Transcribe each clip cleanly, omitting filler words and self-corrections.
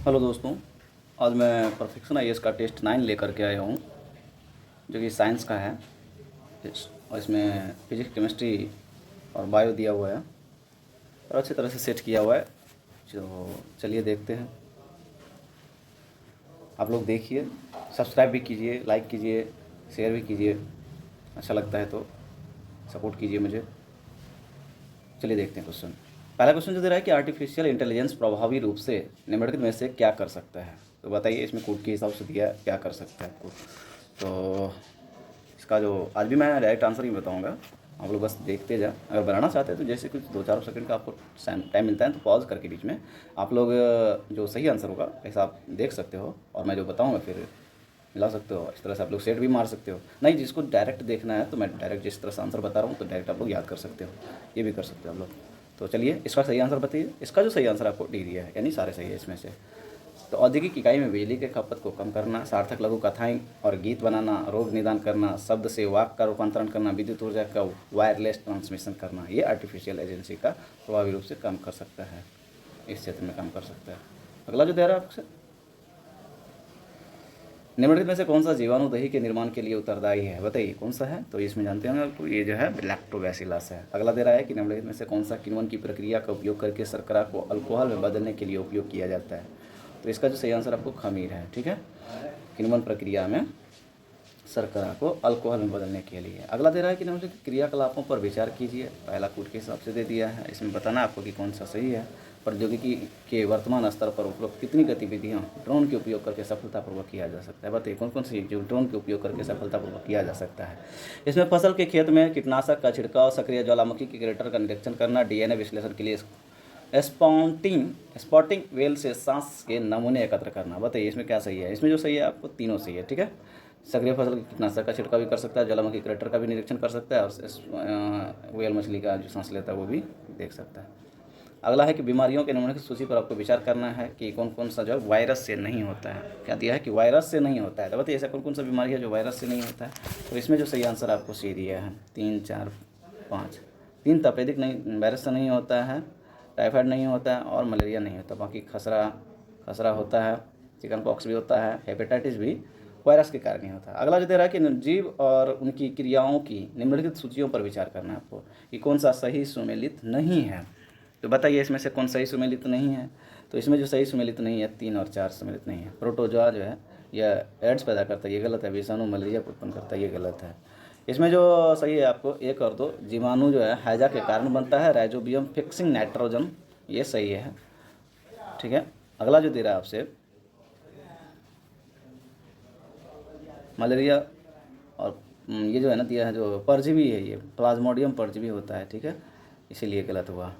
Hello दोस्तों, आज मैं परफेक्शन आईएएस का टेस्ट 9 लेकर के आया हूँ, जो कि साइंस का है। और इसमें फिजिक्स, केमिस्ट्री और बायो दिया हुआ है और अच्छी तरह से सेट किया हुआ है। तो चलिए देखते हैं। आप लोग देखिए, सब्सक्राइब भी कीजिए, लाइक कीजिए, शेयर भी कीजिए। अच्छा लगता है तो सपोर्ट कीजिए मुझे। चलिए देखते हैं क्वेश्चन। पहला क्वेश्चन जो दे रहा है कि आर्टिफिशियल इंटेलिजेंस प्रभावी रूप से निम्नलिखित में से क्या कर सकता है। तो बताइए, इसमें कोड के हिसाब से दिया है क्या कर सकता है कोड। तो इसका जो आज भी मैं डायरेक्ट आंसर ही बताऊंगा, आप लोग बस देखते जा। अगर बनाना चाहते हैं तो जैसे कुछ 2-4 सेकंड का आपको टाइम मिलता है तो पॉज करके बीच में आप लोग जो सही आंसर होगा ऐसा आप देख सकते हो और मैं जो बताऊँगा फिर मिला सकते हो। इस तरह से आप लोग सेट भी मार सकते हो। नहीं, जिसको डायरेक्ट देखना है तो मैं डायरेक्ट जिस तरह से आंसर बता रहा हूँ तो डायरेक्ट आप लोग याद कर सकते हो, ये भी कर सकते हो आप लोग। तो चलिए इसका सही आंसर बताइए। इसका जो सही आंसर आपको डी दिया है, यानी सारे सही है इसमें से। तो औद्योगिक इकाई में बिजली के खपत को कम करना, सार्थक लघु कथाएं और गीत बनाना, रोग निदान करना, शब्द से वाक्य का रूपांतरण करना, विद्युत ऊर्जा का वायरलेस ट्रांसमिशन करना, ये आर्टिफिशियल एजेंसी का प्रभावी रूप से काम कर सकता है, इस क्षेत्र में काम कर सकता है। अगला जो दे रहा है आपसे, निम्नलिखित में से कौन सा जीवाणु दही के निर्माण के लिए उत्तरदायी है, बताइए कौन सा है। तो इसमें जानते होंगे आपको, ये जो है लैक्टोबैसिलस है। अगला दे रहा है कि निम्नलिखित में से कौन सा किण्वन की प्रक्रिया का उपयोग करके शर्करा को अल्कोहल में बदलने के लिए उपयोग किया जाता है। तो इसका जो सही आंसर आपको खमीर है। ठीक है, किण्वन प्रक्रिया में शर्करा को अल्कोहल में बदलने के लिए। अगला दे रहा है कि निम्नलिखित क्रियाकलापों पर विचार कीजिए। पहला कोड के हिसाब से दे दिया है, इसमें बताना आपको कि कौन सा सही है। प्रौद्योगिकी के वर्तमान स्तर पर उपलब्ध कितनी गतिविधियाँ ड्रोन के उपयोग करके सफलतापूर्वक किया जा सकता है, बताइए कौन कौन सी जो ड्रोन के उपयोग करके सफलतापूर्वक किया जा सकता है। इसमें फसल के खेत में कीटनाशक का छिड़काव, सक्रिय ज्वालामुखी के क्रेटर का निरीक्षण करना, डीएनए विश्लेषण के लिए स्पॉटिंग वेल से सांस के नमूने एकत्र करना। बताइए इसमें क्या सही है। इसमें जो सही है आपको तीनों सही है। ठीक है, सक्रिय फसल कीटनाशक का छिड़काव भी कर सकता है, ज्वालामुखी क्रेटर का भी निरीक्षण कर सकता है और वेल मछली का जो सांस लेता है वो भी देख सकता है। अगला है कि बीमारियों के नमूने की सूची पर आपको विचार करना है कि कौन कौन सा जो है वायरस से नहीं होता है। क्या दिया है कि वायरस से नहीं होता है, तो बताइए ऐसा कौन कौन सा बीमारी है जो वायरस से नहीं होता है। तो इसमें जो सही आंसर आपको सी दिया है 3, 4, 5। 3 तपेदिक नहीं, वायरस से नहीं होता है, टाइफाइड नहीं होता है और मलेरिया नहीं होता। बाकी खसरा होता है, चिकन पॉक्स भी होता है, हेपेटाइटिस भी वायरस के कारण ही होता है। अगला जो दे रहा है कि जीव और उनकी क्रियाओं की निम्नलिखित सूचियों पर विचार करना है आपको कि कौन सा सही सुमेलित नहीं है। तो बताइए इसमें से कौन सही सुमेलित नहीं है। तो इसमें जो सही सुमेलित नहीं है 3 और 4 सुमेलित नहीं है। प्रोटोजोआ जो है यह एड्स पैदा करता है, ये गलत है। विषाणु मलेरिया उत्पन्न करता है, ये गलत है। इसमें जो सही है आपको 1 और 2, जीवाणु जो है हैजा के कारण बनता है, राइजोबियम फिक्सिंग नाइट्रोजन, ये सही है। ठीक है, अगला जो दे रहा है आपसे मलेरिया और ये जो है ना दिया है जो परजीवी है, ये प्लाज्मोडियम परजीवी होता है। ठीक है, इसीलिए गलत हुआ।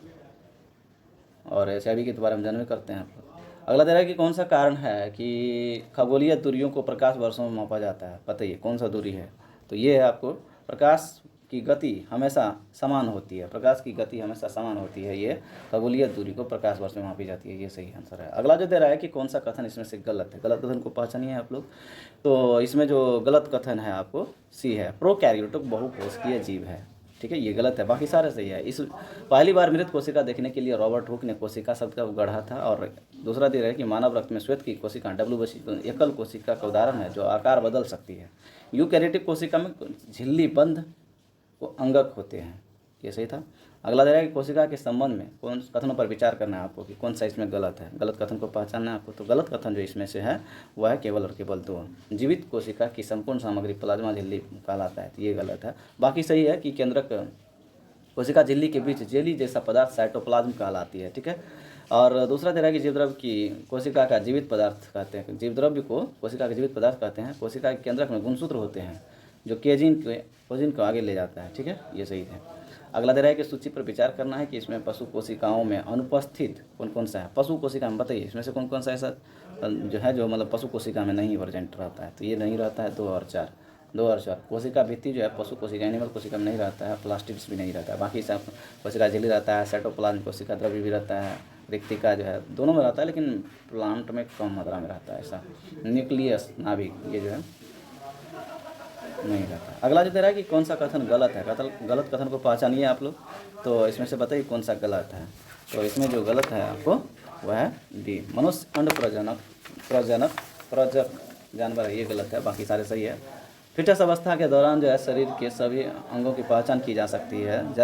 और एचआईवी के बारे में जानवे करते हैं आप लोग। अगला दे रहा है कि कौन सा कारण है कि खगोलीय दूरियों को प्रकाश वर्षों में मापा जाता है, बताइए कौन सा दूरी है। तो ये है आपको, प्रकाश की गति हमेशा समान होती है, प्रकाश की गति हमेशा समान होती है, ये खगोलीय दूरी को प्रकाश वर्ष में मापी जाती है, ये सही आंसर है। अगला जो दे रहा है कि कौन सा कथन इसमें से गलत है, गलत कथन को पहचानिए आप लोग। तो इसमें जो गलत कथन है आपको सी है, प्रोकैरियोटिक बहुकोशिकीय जीव है। ठीक है, ये गलत है, बाकी सारे सही है। इस पहली बार मृत कोशिका देखने के लिए रॉबर्ट हुक ने कोशिका शब्द का गढ़ा था। और दूसरा दे रहा है कि मानव रक्त में श्वेत की कोशिका WBC एकल कोशिका का उदाहरण है जो आकार बदल सकती है। यूकैरियोटिक कोशिका में झिल्ली बंद को अंगक होते हैं, ये सही था। अगला दे रहा है कि कोशिका के संबंध में कौन कथनों पर विचार करना है आपको कि कौन सा इसमें गलत है, गलत कथन को पहचानना है आपको। तो गलत कथन जो इसमें से है वह है केवल और केवल 2, जीवित कोशिका की संपूर्ण सामग्री प्लाज्मा झिल्ली कहलाता है, तो ये गलत है। बाकी सही है कि केंद्रक कोशिका झिल्ली के बीच जेली जैसा पदार्थ साइटोप्लाज्म कहलाती है। ठीक है, और दूसरा दे रहा है कि जीवद्रव्य की कोशिका का जीवित पदार्थ कहते हैं, जीवद्रव्य को कोशिका का जीवित पदार्थ कहते हैं। कोशिका के केंद्रक में गुणसूत्र होते हैं जो कोजिन को आगे ले जाता है। ठीक है, ये सही है। अगला दे रहा है कि सूची पर विचार करना है कि इसमें पशु कोशिकाओं में अनुपस्थित कौन कौन सा है। पशु कोशिका में बताइए इसमें से कौन कौन सा ऐसा जो है जो मतलब पशु कोशिका में नहीं प्रेजेंट रहता है। तो ये नहीं रहता है 2 और 4। 2 और 4 कोशिका भित्ति जो है पशु कोशिका एनिमल कोशिका में नहीं रहता है, प्लास्टिड्स भी नहीं रहता है। बाकी सब कोशिका झिल्ली रहता है, साइटोप्लाज्म कोशिका द्रव्य भी रहता है, रिक्तिका जो है दोनों में रहता है लेकिन प्लांट में कम मात्रा में रहता है। ऐसा न्यूक्लियस नाभिक ये जो है नहीं रहता। अगला जो दे रहा है कि कौन सा कथन गलत है, गलत कथन को पहचानिए आप लोग। तो इसमें से बताइए कौन सा गलत है। तो इसमें जो गलत है आपको वह है डी। मनुष्य अंड प्रजक जानवर है, ये गलत है, बाकी सारे सही है। फिटस अवस्था के दौरान जो है शरीर के सभी अंगों की पहचान की जा सकती है।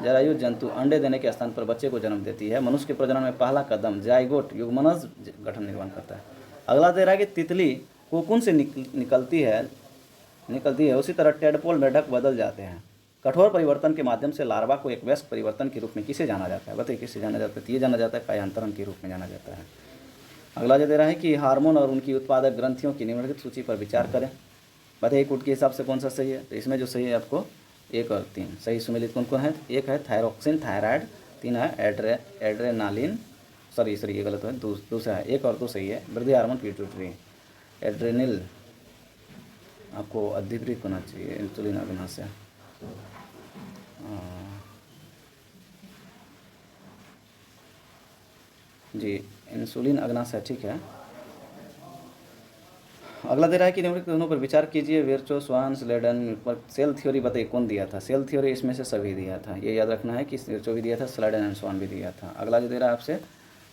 जरायु जंतु अंडे देने के स्थान पर बच्चे को जन्म देती है। मनुष्य के प्रजनन में पहला कदम जाइगोट युग्मनज गठन निर्माण करता है। अगला दे रहा है कि तितली कोकून से निकलती है, उसी तरह टेडपोल मेढक बदल जाते हैं। कठोर परिवर्तन के माध्यम से लार्वा को एक वयस्क परिवर्तन के रूप में किसे जाना जाता है? बताइए किसे जाना जाता है? ये जाना जाता है कायांतरण के रूप में जाना जाता है। अगला जो दे रहा है कि हार्मोन और उनकी उत्पादक ग्रंथियों की निम्नलिखित सूची पर विचार करें। बताइए कूट के हिसाब से कौन सा सही है? तो इसमें जो सही है आपको 1 और 3 सही सुमेलित कौन कौन है? 1 है थायरोक्सिन थायराइड, 3 है एड्रेनालिन, सॉरी ये गलत है, दूसरा है 1 और 2 सही है, वृद्धि हार्मोन पिट्यूटरी। एड्रेनिल आपको अधिकृत होना चाहिए इंसुलिन अग्ना से। जी इंसुलिन अग्ना से, ठीक है। अगला दे रहा है कि निम्नलिखित कथनों पर विचार कीजिए। वेरचो स्वान स्लेडन पर सेल थ्योरी बताइए कौन दिया था? सेल थ्योरी इसमें से सभी दिया था, ये याद रखना है कि वेरचो भी दिया था, स्लेडन एंड स्वान भी दिया था। अगला जो दे रहा है आपसे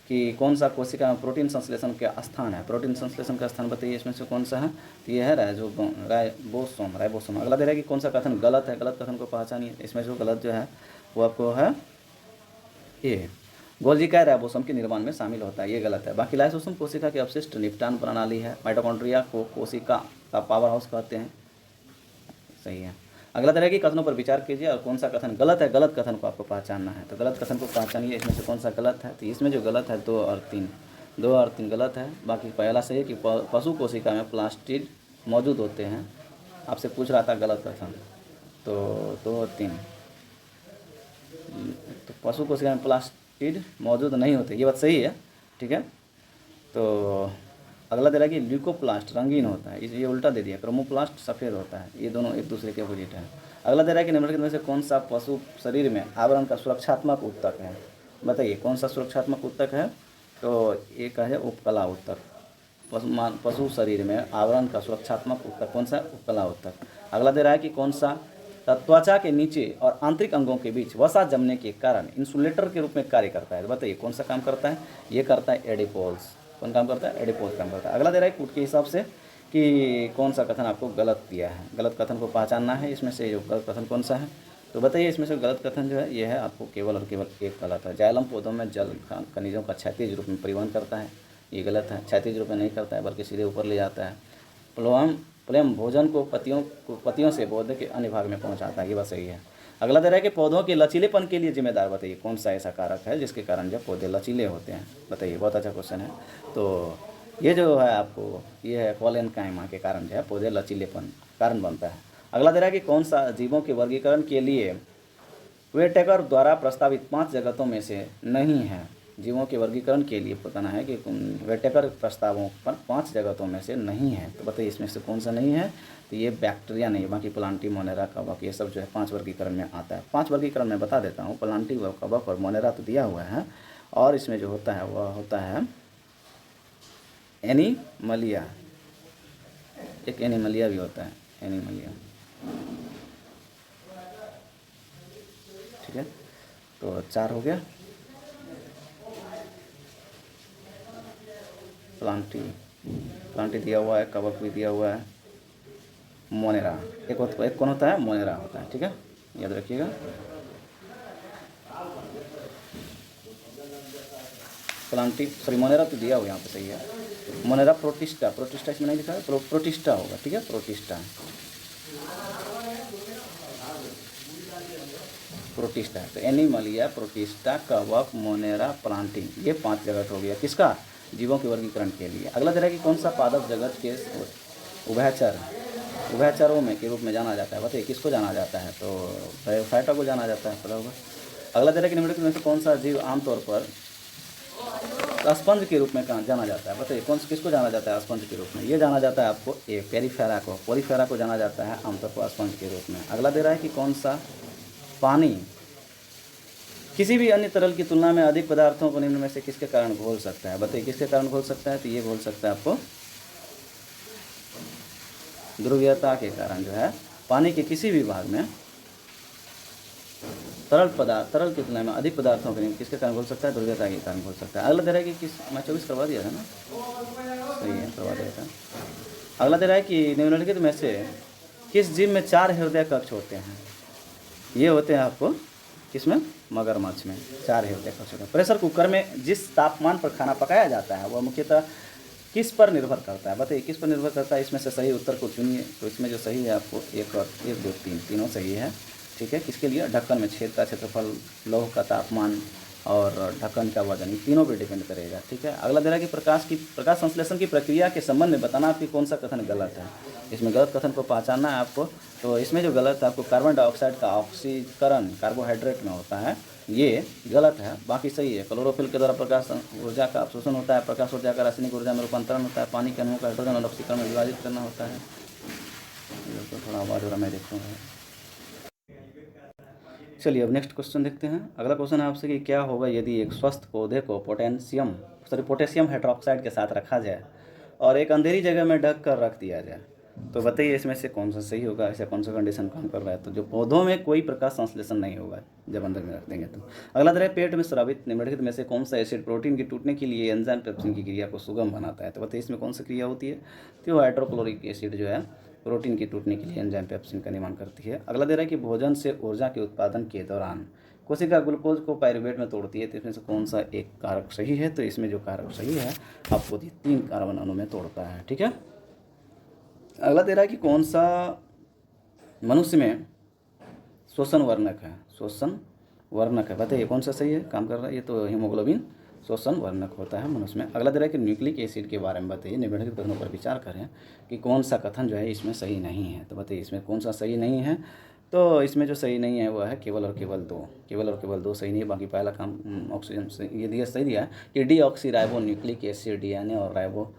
कि कौन सा कोशिका में प्रोटीन संश्लेषण का स्थान है? प्रोटीन संश्लेषण का स्थान बताइए इसमें से कौन सा है? तो ये है राइबोसोम। अगला दे रहा है कि कौन सा कथन गलत है? गलत कथन को पहचानिए। इसमें जो गलत जो है वो आपको है ये गोल्जिका राइबोसोम के निर्माण में शामिल होता है, ये गलत है। बाकी लाइसोसोम कोशिका की अवशिष्ट निपटान प्रणाली है। माइटोकॉन्ड्रिया को कोशिका का पावर हाउस कहते हैं, सही है। अगला तरह की कथनों पर विचार कीजिए और कौन सा कथन गलत है? गलत कथन को आपको पहचानना है, तो गलत कथन को पहचानिए। इसमें से कौन सा गलत है? तो इसमें जो गलत है 2 और 3 गलत है। बाकी पहला सही है कि पशु कोशिका में प्लास्टिड मौजूद होते हैं। आपसे पूछ रहा था गलत कथन, तो 2 और 3 तो पशु कोशिका में प्लास्टिड मौजूद नहीं होते, ये बात सही है, ठीक है। तो अगला दे रहा है कि ल्यूकोप्लास्ट रंगीन होता है, ये उल्टा दे दिया। क्रोमोप्लास्ट सफ़ेद होता है, ये दोनों एक दूसरे के अपोजिट है। अगला दे रहा है कि निम्नलिखित में से कौन सा पशु शरीर में आवरण का सुरक्षात्मक ऊतक है? बताइए कौन सा सुरक्षात्मक ऊतक है? तो एक है उपकला ऊतक। पशु शरीर में आवरण का सुरक्षात्मक ऊतक कौन सा? उपकला ऊतक। अगला दे रहा है कि कौन सा त्वचा के नीचे और आंतरिक अंगों के बीच वसा जमने के कारण इंसुलेटर के रूप में कार्य करता है। बताइए कौन सा काम करता है? ये करता है एडिपोल्स। कौन काम करता है? एडिपोल्स काम करता है। अगला दे रहा है कूट के हिसाब से कि कौन सा कथन आपको गलत दिया है? गलत कथन को पहचानना है। इसमें से जो गलत कथन कौन सा है? तो बताइए इसमें से गलत कथन जो है ये है आपको केवल और केवल एक गलत है। जाइलम पौधों में जल खनिजों का क्षैतिज रूप में परिवहन करता है, ये गलत है। क्षैतिज रूप में नहीं करता है बल्कि सीधे ऊपर ले जाता है। प्लेम भोजन को पत्तियों से पौधे के अन्य भाग में पहुंचाता है, ये बात सही है। अगला दे रहा है कि पौधों के लचीलेपन के लिए जिम्मेदार बताइए कौन सा ऐसा कारक है जिसके कारण जब पौधे लचीले होते हैं? बताइए, बहुत अच्छा क्वेश्चन है। तो ये जो है आपको ये है कॉलेनकाइमा के कारण जो है पौधे लचीलेपन कारण बनता है। अगला दे रहा है कि कौन सा जीवों के वर्गीकरण के लिए वेटेकर द्वारा प्रस्तावित 5 जगतों में से नहीं है? जीवों के वर्गीकरण के लिए बताना है कि वेटेकर प्रस्तावों पर 5 जगतों में से नहीं है, तो बताइए इसमें से कौन सा नहीं है? तो ये बैक्टीरिया नहीं है, बाकी प्लांटी मोनेरा कवक ये सब जो है 5 वर्गीकरण में आता है। 5 वर्गीकरण में बता देता हूँ। प्लांटी कवक और मोनेरा तो दिया हुआ है, और इसमें जो होता है वह होता है एनीमलिया, एक एनीमलिया भी होता है, एनीमलिया, ठीक है। तो 4 हो गया। प्लांटी दिया हुआ है, कवक भी दिया हुआ है, मोनेरा एक कौन होता है? मोनेरा होता है, ठीक है, याद रखिएगा। प्लांटी सॉरी मोनेरा तो दिया हुआ यहाँ पे, सही है। मोनेरा प्रोटिस्टा इसमें नहीं लिखा है, प्रोटिस्टा होगा, ठीक है, प्रोटिस्टा है। तो एनीमलिया, प्रोटिस्टा, कवक, मोनेरा, प्लांटी, ये 5 जगत हो गया किसका? जीवों के वर्गीकरण के लिए। अगला दे रहा है कि कौन सा पादप जगत के उभयचरों में के रूप में जाना जाता है? बताइए किसको जाना जाता है? तो ब्रायोफाइटा को जाना जाता है, पता होगा। अगला दे रहा है कि निम्नलिखित में से कौन सा जीव आमतौर पर स्पंज के रूप में जाना जाता है? बताइए किसको जाना जाता है स्पंज के रूप में? ये जाना जाता है आपको पोरीफेरा को जाना जाता है आमतौर पर स्पंज के रूप में। अगला दे रहा है कि कौन सा पानी किसी भी अन्य तरल की तुलना में अधिक पदार्थों को निम्न में से किसके कारण घोल सकता है? बताइए किसके कारण घोल सकता है? तो ये घोल सकता है आपको ध्रुवीयता के कारण जो है पानी के किसी भी भाग में तरल की तुलना में अधिक पदार्थों के किसके कारण घुल सकता है? द्रव्यता के कारण घुल सकता है। अगला दे रहा है कि किस, मैं 24 करवा दिया था ना, सही है, करवा दिया था। अगला दे रहा है कि निम्नलिखित में से किस जीव में 4 हृदय कक्ष होते हैं? ये होते हैं आपको किसमें? मगरमच्छ में 4 हृदय कक्ष होते हैं। प्रेशर कुकर में जिस तापमान पर खाना पकाया जाता है वह मुख्यतः किस पर निर्भर करता है? बताइए किस पर निर्भर करता है? इसमें से सही उत्तर को चुनिए। तो इसमें जो सही है आपको 1 और 1, 2, 3 तीनों सही है, ठीक है। किसके लिए? ढक्कन में छेद का क्षेत्रफल, लौह का तापमान और ढक्कन का वजन, ये तीनों पे डिपेंड करेगा, ठीक है। अगला दे रहा है कि प्रकाश संश्लेषण की प्रक्रिया के संबंध में बताना आपकी कौन सा कथन गलत है। इसमें गलत कथन को पहचानना है आपको। तो इसमें जो गलत है आपको कार्बन डाइऑक्साइड का ऑक्सीकरण कार्बोहाइड्रेट में होता है, ये गलत है। बाकी सही है। क्लोरोफिल के द्वारा प्रकाश ऊर्जा का अवशोषण होता है, प्रकाश ऊर्जा का रासायनिक ऊर्जा में रूपांतरण होता है, पानी के अणुओं का हाइड्रोजन और ऑक्सीकरण में विभाजित करना होता है। तो थोड़ा आवाज़ हो रहा, मैं देखूँगा। चलिए अब नेक्स्ट क्वेश्चन देखते हैं। अगला क्वेश्चन है आपसे कि क्या होगा यदि एक स्वस्थ पौधे को पोटेशियम हाइड्रोक्साइड के साथ रखा जाए और एक अंधेरी जगह में ढक कर रख दिया जाए? तो बताइए इसमें से कौन सा सही होगा? ऐसा कौन सा कंडीशन काम कर रहा है? तो जो पौधों में कोई प्रकाश संश्लेषण नहीं होगा जब अंदर में रख देंगे तो। अगला तरह पेट में स्रावित निम्नलिखित में से कौन सा एसिड प्रोटीन के टूटने के लिए एंजाइम पेप्सिन की क्रिया को सुगम बनाता है? तो बताइए इसमें कौन सी क्रिया होती है? तो हाइड्रोक्लोरिक एसिड जो है प्रोटीन के टूटने के लिए एंजाइम पेप्सिन का निर्माण करती है। अगला दे रहा है कि भोजन से ऊर्जा के उत्पादन के दौरान कोशिका ग्लूकोज को पायरुवेट में तोड़ती है। तो इसमें से कौन सा एक कारक सही है? तो इसमें जो कारक सही है आपको 3 कार्बन अणु में तोड़ता है, ठीक है। अगला दे रहा है कि कौन सा मनुष्य में श्वसन वर्णक है? श्वसन वर्णक है, बताइए कौन सा सही है, काम कर रहा है? ये तो हीमोग्लोबिन श्वसन वर्णक होता है मनुष्य में। अगला दे रहा है कि न्यूक्लिक एसिड के बारे में बताइए। निम्नलिखित कथनों पर विचार करें कि कौन सा कथन जो है इसमें सही नहीं है। तो बताइए इसमें कौन सा सही नहीं है? तो इसमें जो सही नहीं है वह है केवल और केवल 2 सही नहीं है। बाकी पहला काम ऑक्सीजन से ये दिया, सही दिया है कि डीऑक्सीराइबो न्यूक्लिक एसिड DNA और राइबो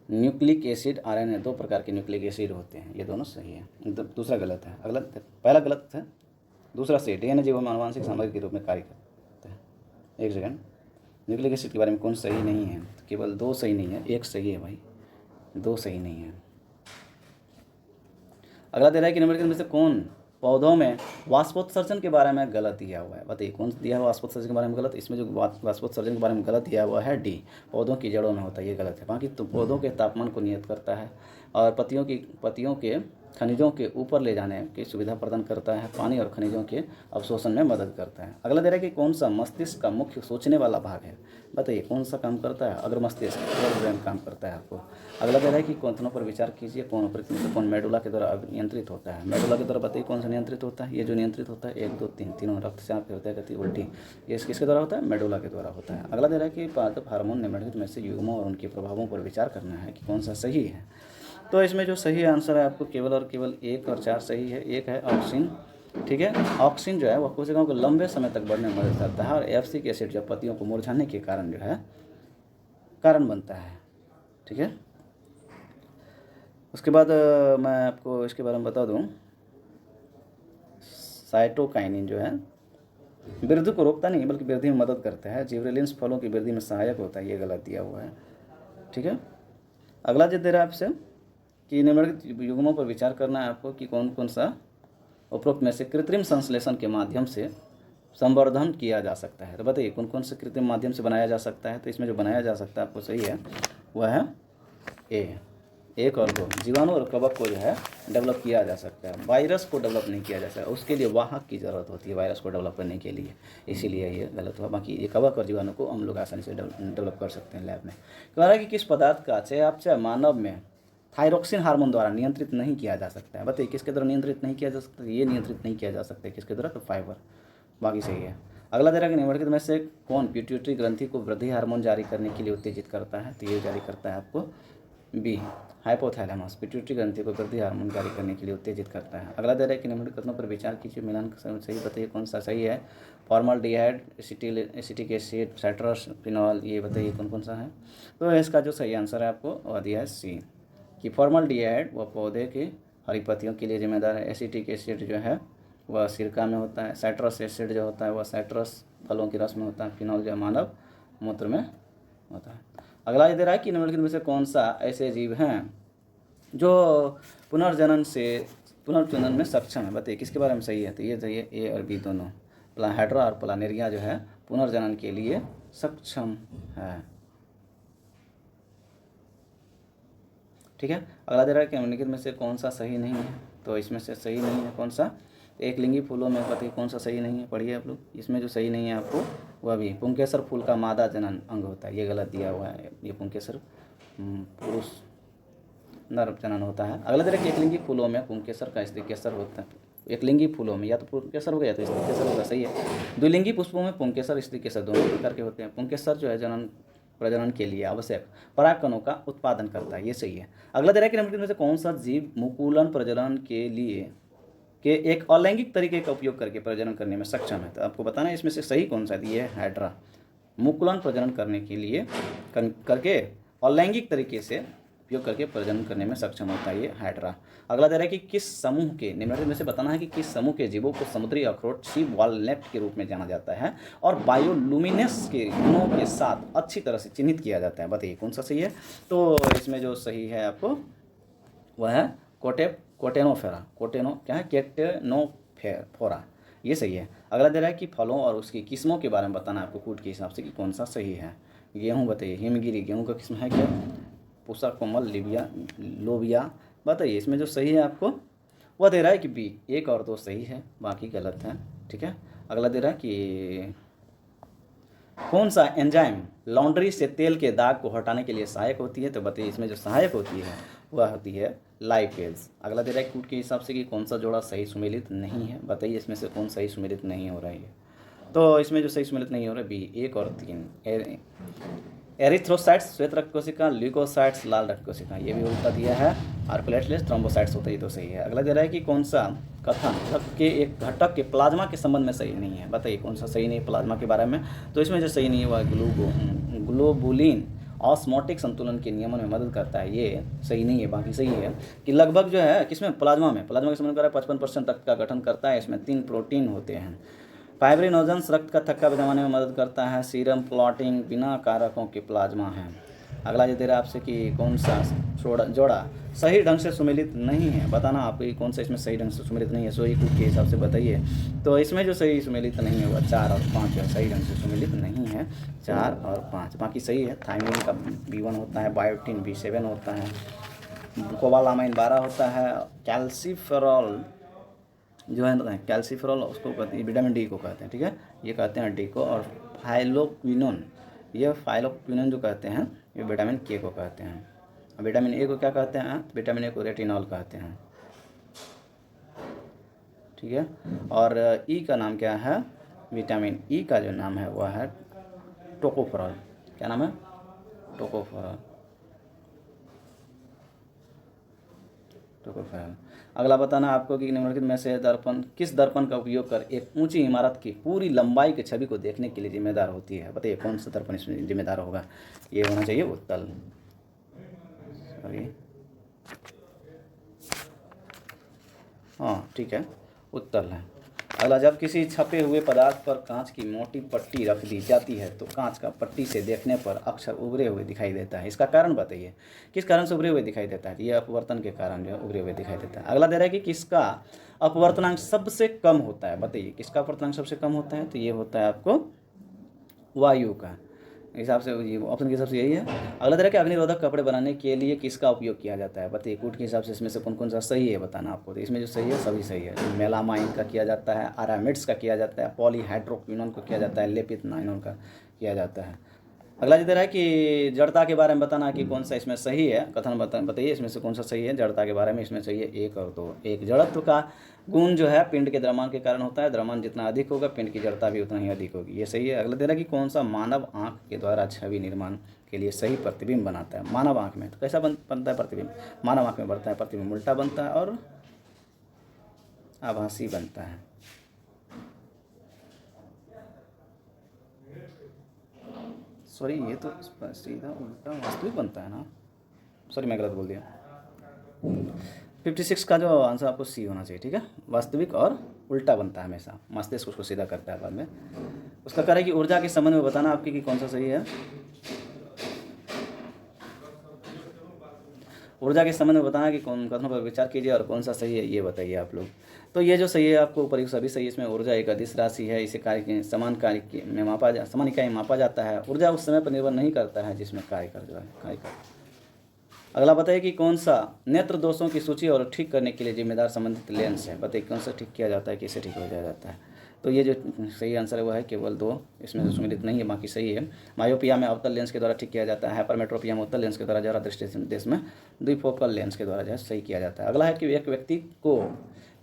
न्यूक्लिक एसिड RNA 2 प्रकार के न्यूक्लिक एसिड होते हैं, ये दोनों सही है। दूसरा गलत है। अगला पहला गलत है, दूसरा सही। DNA जीव में आनुवांशिक सामग्री के रूप में कार्य करते हैं। एक सेकंड, न्यूक्लिक एसिड के बारे में कौन सही नहीं है? तो केवल 2 सही नहीं है, 1 सही है भाई, 2 सही नहीं है। अगला दे रहा है कि निम्नलिखित में से कौन पौधों में वाष्पोत्सर्जन के बारे में गलत दिया हुआ है? बताइए कौन दिया है वाष्पोत्सर्जन के बारे में गलत? इसमें जो वाष्पोत्सर्जन के बारे में गलत दिया हुआ है D, पौधों की जड़ों में होता है, ये गलत है। बाकी तो पौधों के तापमान को नियत करता है और पत्तियों के खनिजों के ऊपर ले जाने की सुविधा प्रदान करता है, पानी और खनिजों के अवशोषण में मदद करता है। अगला दे रहा है कि कौन सा मस्तिष्क का मुख्य सोचने वाला भाग है? बताइए कौन सा काम करता है? अग्र मस्तिष्क, ब्रेन काम करता है आपको। अगला दे रहा है कि कथनों पर विचार कीजिए, कौन मेडुला के द्वारा नियंत्रित होता है? मेडुला के द्वारा बताइए कौन सा नियंत्रित होता है? ये जो नियंत्रित होता है 1, 2, 3 तीनों रक्तचाप, हृदय गति, उल्टी, ये किसके द्वारा होता है? मेडुला के द्वारा होता है। अगला दे रहा है कि पादप हार्मोन निम्नलिखित में से युग्मों और उनके प्रभावों पर विचार करना है कि कौन सा सही है। तो इसमें जो सही आंसर है आपको केवल और केवल 1 और 4 सही है। एक है ऑक्सिन, ठीक है। ऑक्सिन जो है वह कोशिकाओं को लंबे समय तक बढ़ने में मदद करता है और एब्सिक एसिड जो पत्तियों को मुरझाने के कारण जो है कारण बनता है, ठीक है। उसके बाद मैं आपको इसके बारे में बता दूं, साइटोकाइनिन जो है वृद्धि को रोकता नहीं बल्कि वृद्धि में मदद करता है। जिबरेलिन्स फलों की वृद्धि में सहायक होता है, ये गलत दिया हुआ है, ठीक है। अगला जो दे रहा है आपसे कि निम्नलिखित युग्मों पर विचार करना है आपको कि कौन कौन सा उपरोक्त में से कृत्रिम संश्लेषण के माध्यम से संवर्धन किया जा सकता है। तो बताइए कौन कौन से कृत्रिम माध्यम से बनाया जा सकता है? तो इसमें जो बनाया जा सकता है आपको सही है वह है A, 1 और 2। जीवाणु और कवक को जो है डेवलप किया जा सकता है, वायरस को डेवलप नहीं किया जा सकता। उसके लिए वाहक की ज़रूरत होती है वायरस को डेवलप करने के लिए, इसीलिए ये गलत हुआ। बाकी ये कवक और जीवाणु को हम लोग आसानी से डेवलप कर सकते हैं लैब में। कह रहा है कि किस पदार्थ का चयापचय मानव में थायरोक्सिन हार्मोन द्वारा नियंत्रित नहीं किया जा सकता है? बताइए किसके द्वारा नियंत्रित नहीं किया जा सकता? ये नियंत्रित नहीं किया जा सकता है किसके द्वारा? तो फाइबर। बाकी सही है। अगला दे रहा है कि निम्नलिखित में से कौन पिट्यूटरी ग्रंथि को वृद्धि हार्मोन जारी करने के लिए उत्तेजित करता है? तो ये जारी करता है आपको B, हाइपोथैलेमस, पिट्यूटरी ग्रंथि को वृद्धि हार्मोन जारी करने के लिए उत्तेजित करता है। अगला दे रहा है कि निम्नलिखित कथनों पर विचार कीजिए, मिलान सही बताइए कौन सा सही है? Formaldehyde, acetic acid, citrus, phenol, ये बताइए कौन कौन सा है? तो इसका जो सही आंसर है आपको वह दिया है C, कि फॉर्मल्डिहाइड वह पौधे की हरी पत्तियों के लिए जिम्मेदार है। एसिटिक एसिड जो है वह सिरका में होता है। साइट्रस एसिड जो होता है वह साइट्रस फलों के रस में होता है। फिनॉल जो मानव मूत्र में होता है। अगला ये दे रहा है कि निम्नलिखित में से कौन सा ऐसे जीव हैं जो पुनर्जनन में सक्षम है? बताइए किसके बारे में सही है? तो ये चाहिए A और B दोनों। हाइड्रा और प्लानेरिया जो है पुनर्जनन के लिए सक्षम है। ठीक है, अगला दे रहा है कि निम्नलिखित में से कौन सा सही नहीं है, तो इसमें से सही नहीं है कौन सा, एक लिंगी फूलों में बताइए कौन सा सही नहीं है, पढ़िए आप लोग। इसमें जो सही नहीं है आपको वह भी पुंकेसर फूल का मादा जनन अंग होता है, ये गलत दिया हुआ है। ये पुंकेसर पुरुष नर जनन होता है। अगला दे रहा है कि एक लिंगी फूलों में पुंकेसर का स्त्री केसर होता है। एक लिंगी फूलों में या तो पुंकेसर होगा या तो स्त्री केसर होगा, सही है। द्विलिंगी पुष्पों में पुंकेसर स्त्री केसर दोनों प्रकार के होते हैं। पुंकेसर जो है प्रजनन के लिए आवश्यक परागकणों का उत्पादन करता है, ये सही है। अगला दे रहा है कि निम्नलिखित में से कौन सा जीव मुकुलन प्रजनन के लिए के एक अलैंगिक तरीके का उपयोग करके प्रजनन करने में सक्षम है, तो आपको बताना है इसमें से सही कौन सा है। ये है हाइड्रा, मुकुलन प्रजनन करने के लिए करके अलैंगिक तरीके से उपयोग करके प्रजनन करने में सक्षम होता है, ये हाइड्रा। अगला दे रहा है कि किस समूह के, निम्नलिखित में से बताना है कि किस समूह के जीवों को समुद्री अखरोट सी वॉलनट के रूप में जाना जाता है और बायोलुमिनेंस के गुणों के साथ अच्छी तरह से चिन्हित किया जाता है, बताइए कौन सा सही है। तो इसमें जो सही है आपको वह है कोटेनोफेरा, केटेनोफोरा, ये सही है। अगला दे रहा है कि फलों और उसकी किस्मों के बारे में बताना है आपको कूट के हिसाब से कि कौन सा सही है। गेहूँ बताइए, हिमगिरी गेहूँ का किस्म है क्या, पूसा कोमल लोबिया, बताइए इसमें जो सही है आपको वह दे रहा है कि बी, 1 और 2 सही है, बाकी गलत है। ठीक है, अगला दे रहा है कि कौन सा एंजाइम लॉन्ड्री से तेल के दाग को हटाने के लिए सहायक होती है, तो बताइए इसमें जो सहायक होती है वह होती है लाइपेज। अगला दे रहा है कूट के हिसाब से कि कौन सा जोड़ा सही सुमेलित नहीं है, बताइए इसमें से कौन सही सुमेलित नहीं हो रहा है। तो इसमें जो सही सुमेलित नहीं हो रहा है बी, 1 और 3, एरिथ्रोसाइट्स श्वेत रक्त कोशिका, ल्यूकोसाइट्स लाल रक्त कोशिका, ये भी उल्टा दिया है, और प्लेटलेट्स थ्रोम्बोसाइट्स होता है, ये तो सही है। अगला दे रहा है कि कौन सा कथन के एक घटक के प्लाज्मा के संबंध में सही नहीं है, बताइए कौन सा सही नहीं है प्लाज्मा के बारे में। तो इसमें जो सही नहीं है वह ग्लोबुलिन ऑस्मोटिक संतुलन के नियमन में मदद करता है, ये सही नहीं है, बाकी सही है। कि लगभग जो है किसमें, प्लाज्मा के संबंध कर 55% तक का गठन करता है, इसमें 3 प्रोटीन होते हैं। फाइब्रिनोजेंस रक्त का थक्का जमाने में मदद करता है। सीरम प्लॉटिंग बिना कारकों के प्लाज्मा है। अगला ये दे रहा है आपसे कि कौन सा जोड़ा सही ढंग से सुमेलित नहीं है, बताना आपको कौन सा इसमें सही ढंग से सुमेलित नहीं है, सो एक के हिसाब से बताइए। तो इसमें जो सही सुमेलित नहीं होगा 4 और 5 है, सही ढंग से सुमेलित नहीं है 4 और 5, बाकी सही है। थायमिन का B1 होता है, बायोटिन B7 होता है, कोबालामाइन 12 होता है, कैल्सीफेरॉल जो है ना कैल्सीफेरॉल उसको कहते हैं, विटामिन डी को कहते हैं, ठीक है, ये कहते हैं डी को। और फाइलोक्विनोन, ये फाइलोक्विनोन जो कहते हैं ये विटामिन के को कहते हैं। विटामिन ए को क्या कहते हैं, विटामिन ए को रेटिनॉल कहते हैं, ठीक है। और ई का नाम क्या है, विटामिन ई का जो नाम है वह है टोकोफेरॉल, क्या नाम है, टोकोफेरॉल। अगला बताना आपको कि निम्नलिखित में से किस दर्पण का उपयोग कर एक ऊंची इमारत की पूरी लंबाई की छवि को देखने के लिए जिम्मेदार होती है, बताइए कौन सा दर्पण इसमें जिम्मेदार होगा। ये होना चाहिए उत्तल, सॉरी हाँ ठीक है, उत्तल है। अगला, जब किसी छपे हुए पदार्थ पर कांच की मोटी पट्टी रख दी जाती है तो कांच का पट्टी से देखने पर अक्षर उभरे हुए दिखाई देता है, इसका कारण बताइए, किस कारण से उभरे हुए दिखाई देता है। ये अपवर्तन के कारण जो उभरे हुए दिखाई देता है। अगला दे रहा है कि किसका अपवर्तनांक सबसे कम होता है, बताइए किसका अपवर्तनांक सबसे कम होता है, तो ये होता है आपको वायु का, हिसाब से ये ऑप्शन के हिसाब से यही है। अगला तरह के अग्निरोधक कपड़े बनाने के लिए किसका उपयोग किया जाता है, बताइए कूट के हिसाब से इसमें से कौन कौन सा सही है बताना आपको। तो इसमें जो सही है सभी सही है। मेलामाइन का किया जाता है, आरामिड्स का किया जाता है, पॉलीहाइड्रोक्विनोन का किया जाता है, लेपित नाइनोन का किया जाता है। अगला जिधर है कि जड़ता के बारे में बताना कि कौन सा इसमें सही है, कथन बताइए इसमें से कौन सा सही है जड़ता के बारे में। इसमें चाहिए 1 और 2। एक, जड़त्व का गुण जो है पिंड के द्रव्यमान के कारण होता है, द्रव्यमान जितना अधिक होगा पिंड की जड़ता भी उतना ही अधिक होगी, ये सही है। अगला दे रहा है कि कौन सा मानव आँख के द्वारा छवि निर्माण के लिए सही प्रतिबिंब बनाता है। मानव आँख में तो कैसा बनता है प्रतिबिंब, मानव आँख में बनता है प्रतिबिंब उल्टा बनता है और आभासी बनता है। सॉरी ये तो सीधा उल्टा वास्तविक बनता है ना, सॉरी मैं गलत बोल दिया। 56 का जो आंसर आपको सी होना चाहिए, ठीक है। वास्तविक और उल्टा बनता है हमेशा, मस्तिष्क उसको सीधा करता है बाद में। उसका कार्य कि ऊर्जा के संबंध में बताना आपकी कि कौन सा सही है। ऊर्जा के संबंध में बताना कि कौन कथनों पर विचार कीजिए और कौन सा सही है ये बताइए आप लोग। तो ये जो सही है आपको उपयुक्त सभी सही। इसमें ऊर्जा एक अदिश राशि है, इसे कार्य के समान में समान इकाई में मापा जाता है। ऊर्जा उस समय पर निर्भर नहीं करता है जिसमें कार्य कर। अगला बताइए कि कौन सा नेत्र दोषों की सूची और ठीक करने के लिए जिम्मेदार संबंधित लेंस है। बताइए कौन सा ठीक किया जाता है, कैसे ठीक हो जाता है। तो ये जो सही आंसर है वह है केवल 2, इसमें से सम्मिलित नहीं है, बाकी सही है। मायोपिया में अवतल लेंस के द्वारा ठीक किया जाता है। हाइपरमेट्रोपिया में उत्तल लेंस के द्वारा, जरा दृष्टि देश में द्विफोकल लेंस के द्वारा जो है सही किया जाता है। अगला है कि एक व्यक्ति को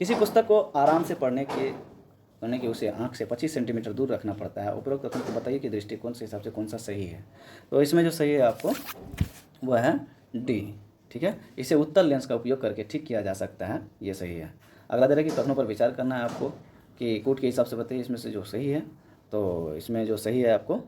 किसी पुस्तक को आराम से पढ़ने के उसे आँख से 25 सेंटीमीटर दूर रखना पड़ता है। उपरोक्त कथन को बताइए कि दृष्टिकोण से हिसाब से कौन सा सही है। तो इसमें जो सही है आपको वह है डी, ठीक है। इसे उत्तल लेंस का उपयोग करके ठीक किया जा सकता है, ये सही है। अगला दे रहा है कि कथनों पर विचार करना है आपको कि कोट के हिसाब से बताइए इसमें से जो सही है। तो इसमें जो सही है आपको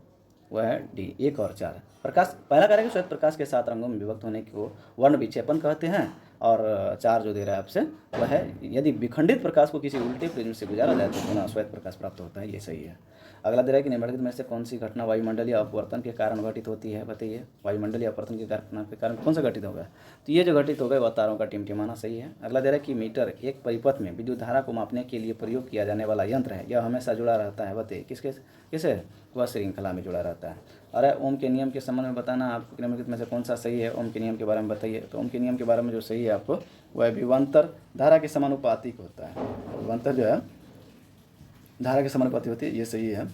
वह है डी, 1 और 4। प्रकाश, पहला कार्य कि श्वेत प्रकाश के 7 रंगों में विभक्त होने को वर्ण विक्षेपण कहते हैं। और 4 जो दे रहा है आपसे वह है यदि विखंडित प्रकाश को किसी उल्टे प्रिज्म से गुजारा जाए तो पुनः श्वेत प्रकाश प्राप्त होता है, ये सही है। अगला दे रहा है कि निम्नलिखित में से कौन सी घटना वायुमंडलीय अपवर्तन के कारण घटित होती है। बताइए वायुमंडलीय अपवर्तन के कारण कौन सा घटित होगा। तो ये जो घटित होगा वह तारों का टिमटिमाना, सही है। अगला दे रहा है कि मीटर एक परिपथ में विद्युत धारा को मापने के लिए प्रयोग किया जाने वाला यंत्र है, यह हमेशा जुड़ा रहता है। बताइए किसे वह श्रृंखला में जुड़ा रहता है। अरे ओम के नियम के संबंध में बताना आपको निम्नलिखित में से कौन सा सही है। ओम के नियम के बारे में बताइए। तो ओम के नियम के बारे में जो सही है आपको वह विभवांतर धारा के समानुपातिक होता है। विभवांतर जो है धारा के समानुपाती होती है, ये सही है।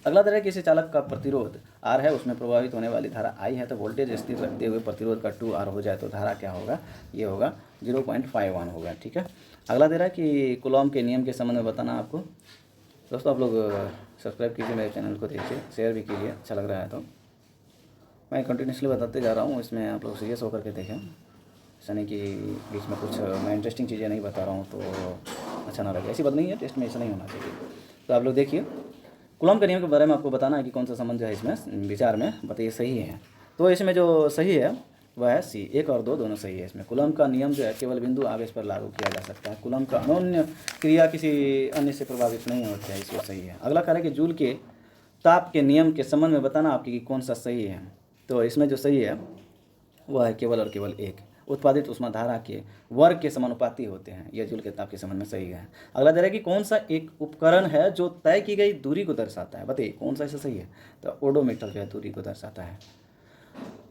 अगला तरह किसी चालक का प्रतिरोध R है, उसमें प्रभावित होने वाली धारा I है, तो वोल्टेज स्थिर रखते हुए प्रतिरोध का 2R हो जाए तो धारा क्या होगा, ये होगा 0.51 होगा, ठीक है। अगला दे रहा है कि कूलॉम के नियम के संबंध में बताना आपको। दोस्तों आप लोग सब्सक्राइब कीजिए मेरे चैनल को, देखिए शेयर भी कीजिए, अच्छा लग रहा है तो। मैं कंटिन्यूसली बताते जा रहा हूँ, इसमें आप लोग सीरियस होकर के देखें, ऐसा नहीं कि बीच में कुछ मैं इंटरेस्टिंग चीज़ें नहीं बता रहा हूँ तो अच्छा ना लगे। ऐसी बात नहीं है, टेस्ट में ऐसा नहीं होना चाहिए। तो आप लोग देखिए कूलॉम के नियम के बारे में आपको बताना है कि कौन सा संबंध है इसमें विचार में, बताइए सही है। तो इसमें जो सही है वह है सी, 1 और 2 दोनों सही है। इसमें कूलॉम का नियम जो है केवल बिंदु आवेश पर लागू किया जा सकता है। कूलॉम का अनोन्य क्रिया किसी अन्य से प्रभावित नहीं होती है, इसलिए सही है। अगला कार्य कि जूल के ताप के नियम के संबंध में बताना आपकी कि कौन सा सही है। तो इसमें जो सही है वह है केवल और केवल 1, उत्पादित उष्मा धारा के वर्ग के समानुपाती होते हैं, यह जूल के ताप के संबंध में सही है। अगला दे रहा है कि कौन सा एक उपकरण है जो तय की गई दूरी को दर्शाता है, बताइए कौन सा ऐसा सही है। तो ओडोमीटर जो है दूरी को दर्शाता है।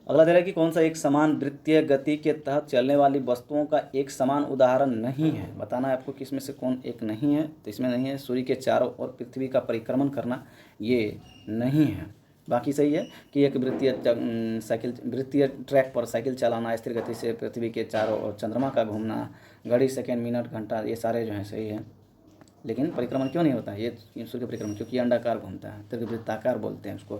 अगला दे रहा है कि कौन सा एक समान वृत्तीय गति के तहत चलने वाली वस्तुओं का एक समान उदाहरण नहीं है, बताना है आपको कि इसमें से कौन एक नहीं है। तो इसमें नहीं है सूर्य के चारों ओर पृथ्वी का परिक्रमण करना, ये नहीं है। बाकी सही है कि एक वृत्तीय ट्रैक पर साइकिल चलाना, स्थिर गति से पृथ्वी के चारों ओर चंद्रमा का घूमना, घड़ी, सेकंड, मिनट, घंटा, ये सारे जो हैं सही है। लेकिन परिक्रमण क्यों नहीं होता है ये सूर्य परिक्रमण, क्योंकि अंडाकार घूमता है, दीर्घवृत्ताकार बोलते हैं उसको।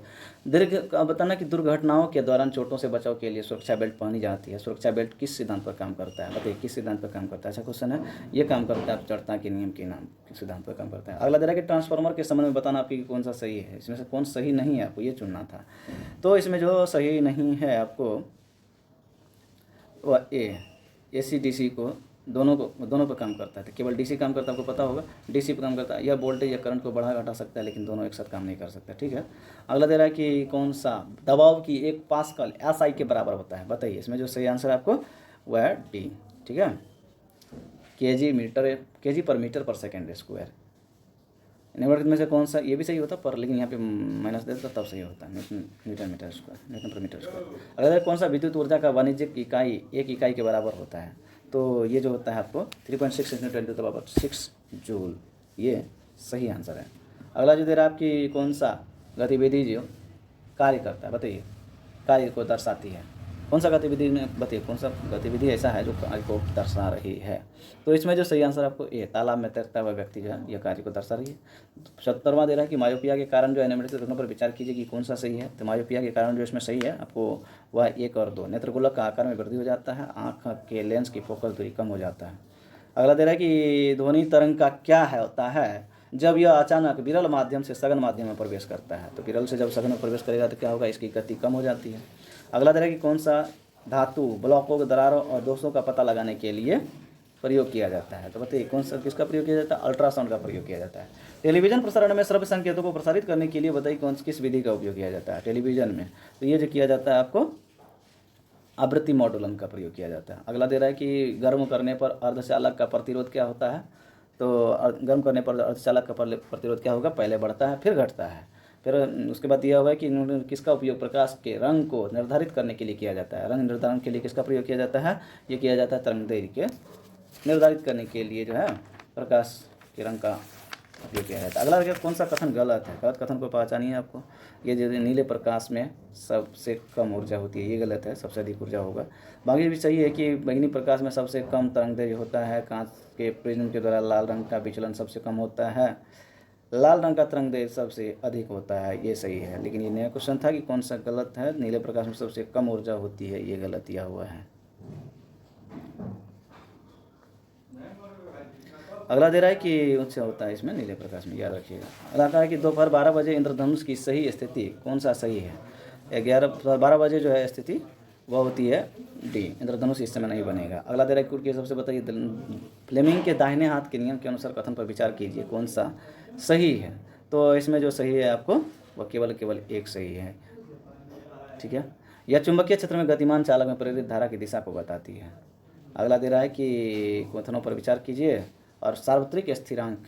बताना कि दुर्घटनाओं के दौरान चोटों से बचाव के लिए सुरक्षा बेल्ट पहनी जाती है। सुरक्षा बेल्ट किस सिद्धांत पर काम करता है, बताइए किस सिद्धांत पर काम करता है। अच्छा क्वेश्चन है, ये काम करता है जड़ता के नियम के नाम किस सिद्धांत पर काम करता है। अगला दे रहा है कि ट्रांसफार्मर के संबंध में बताना आपकी कौन सा सही है। इसमें से कौन सही नहीं है, आपको ये चुनना था। तो इसमें जो सही नहीं है आपको वह AC DC को दोनों पर काम करता है। तो केवल DC काम करता है, आपको पता होगा DC पर काम करता है। यह वोल्टेज या करंट को बढ़ा घटा सकता है, लेकिन दोनों एक साथ काम नहीं कर सकता, ठीक है। अगला दे रहा है कि कौन सा दबाव की 1 पास्कल SI के बराबर होता है, बताइए। इसमें जो सही आंसर है आपको वह है डी, ठीक है। kg पर मीटर पर सेकेंड स्क्वायर। निम्नलिखित में से कौन सा, ये भी सही होता पर लेकिन यहाँ पे माइनस दे देता तब सही होता है, न्यूटन पर मीटर स्क्वायर। अगर कौन सा विद्युत ऊर्जा का वाणिज्यिक इकाई 1 इकाई के बराबर होता है, तो ये जो होता है आपको 3.6 × 10⁻6 जूल, ये सही आंसर है। अगला जो दे रहा है आपकी कौन सा गतिविधि जो कार्य करता है, बताइए कार्य को दर्शाती है, कौन सा गतिविधि में, बताइए कौन सा गतिविधि ऐसा है जो कार्य को दर्शा रही है। तो इसमें जो सही आंसर आपको ए, तालाब में तैरता हुआ व्यक्ति जो है यह कार्य को दर्शा रही है। 77वां दे रहा है कि मायोपिया के कारण जो है निम्नलिखित कथनों पर विचार कीजिए कि कौन सा सही है। तो मायोपिया के कारण जो इसमें सही है आपको वह 1 और 2, नेत्रगोलक का आकार में वृद्धि हो जाता है, आँख के लेंस की फोकस दूरी कम हो जाता है। अगला दे रहा है कि ध्वनि तरंग का क्या है होता है जब यह अचानक विरल माध्यम से सघन माध्यम में प्रवेश करता है। तो विरल से जब सघन में प्रवेश करेगा तो क्या होगा, इसकी गति कम हो जाती है। अगला दे रहा है कि कौन सा धातु ब्लॉकों, दरारों और दोषों का पता लगाने के लिए प्रयोग किया जाता है। तो बताइए कौन सा, किसका प्रयोग किया जाता है, अल्ट्रासाउंड का प्रयोग किया जाता है। टेलीविजन प्रसारण में श्रव्य संकेतों को प्रसारित करने के लिए बताइए किस विधि का उपयोग किया जाता है टेलीविजन में। तो ये जो किया जाता है आपको आवृत्ति मॉडुलन का प्रयोग किया जाता है। अगला दे रहा है कि गर्म करने पर अर्धचालक का प्रतिरोध क्या होता है, तो गर्म करने पर अर्धचालक का प्रतिरोध क्या होगा, पहले बढ़ता है फिर घटता है। फिर उसके बाद दिया हुआ है कि किसका उपयोग प्रकाश के रंग को निर्धारित करने के लिए किया जाता है। रंग निर्धारण के लिए किसका प्रयोग किया जाता है, ये किया जाता है तरंगदैर्घ्य के निर्धारित करने के लिए जो है प्रकाश के रंग का उपयोग किया जाता है। अगला कौन सा कथन गलत है, गलत कथन को पहचानिए आपको। ये जो नीले प्रकाश में सबसे कम ऊर्जा होती है, ये गलत है, सबसे अधिक ऊर्जा होगा। बाकी भी सही है कि बैंगनी प्रकाश में सबसे कम तरंगदैर्घ्य होता है। कांच के प्रिज्म के द्वारा लाल रंग का विचलन सबसे कम होता है। लाल रंग का तरंगदैर्घ्य सबसे अधिक होता है, ये सही है। लेकिन ये नया क्वेश्चन था कि कौन सा गलत है, नीले प्रकाश में सबसे कम ऊर्जा होती है, ये गलत दिया हुआ है। अगला दे रहा है कि उच्च होता है इसमें नीले प्रकाश में, याद रखिएगा। अगला कहा है कि दोपहर 12 बजे इंद्रधनुष की सही स्थिति कौन सा सही है। 12 बजे जो है स्थिति वह होती है डी, इंद्रधनुष इस समय नहीं बनेगा। अगला दे रहा है कुर्की सबसे बताइए, फ्लेमिंग के दाहिने हाथ के नियम के अनुसार कथन पर विचार कीजिए कौन सा सही है। तो इसमें जो सही है आपको वह केवल एक सही है, ठीक है। यह चुंबकीय क्षेत्र में गतिमान चालक में प्रेरित धारा की दिशा को बताती है। अगला दे रहा है कि कथनों पर विचार कीजिए और सार्वत्रिक स्थिरांक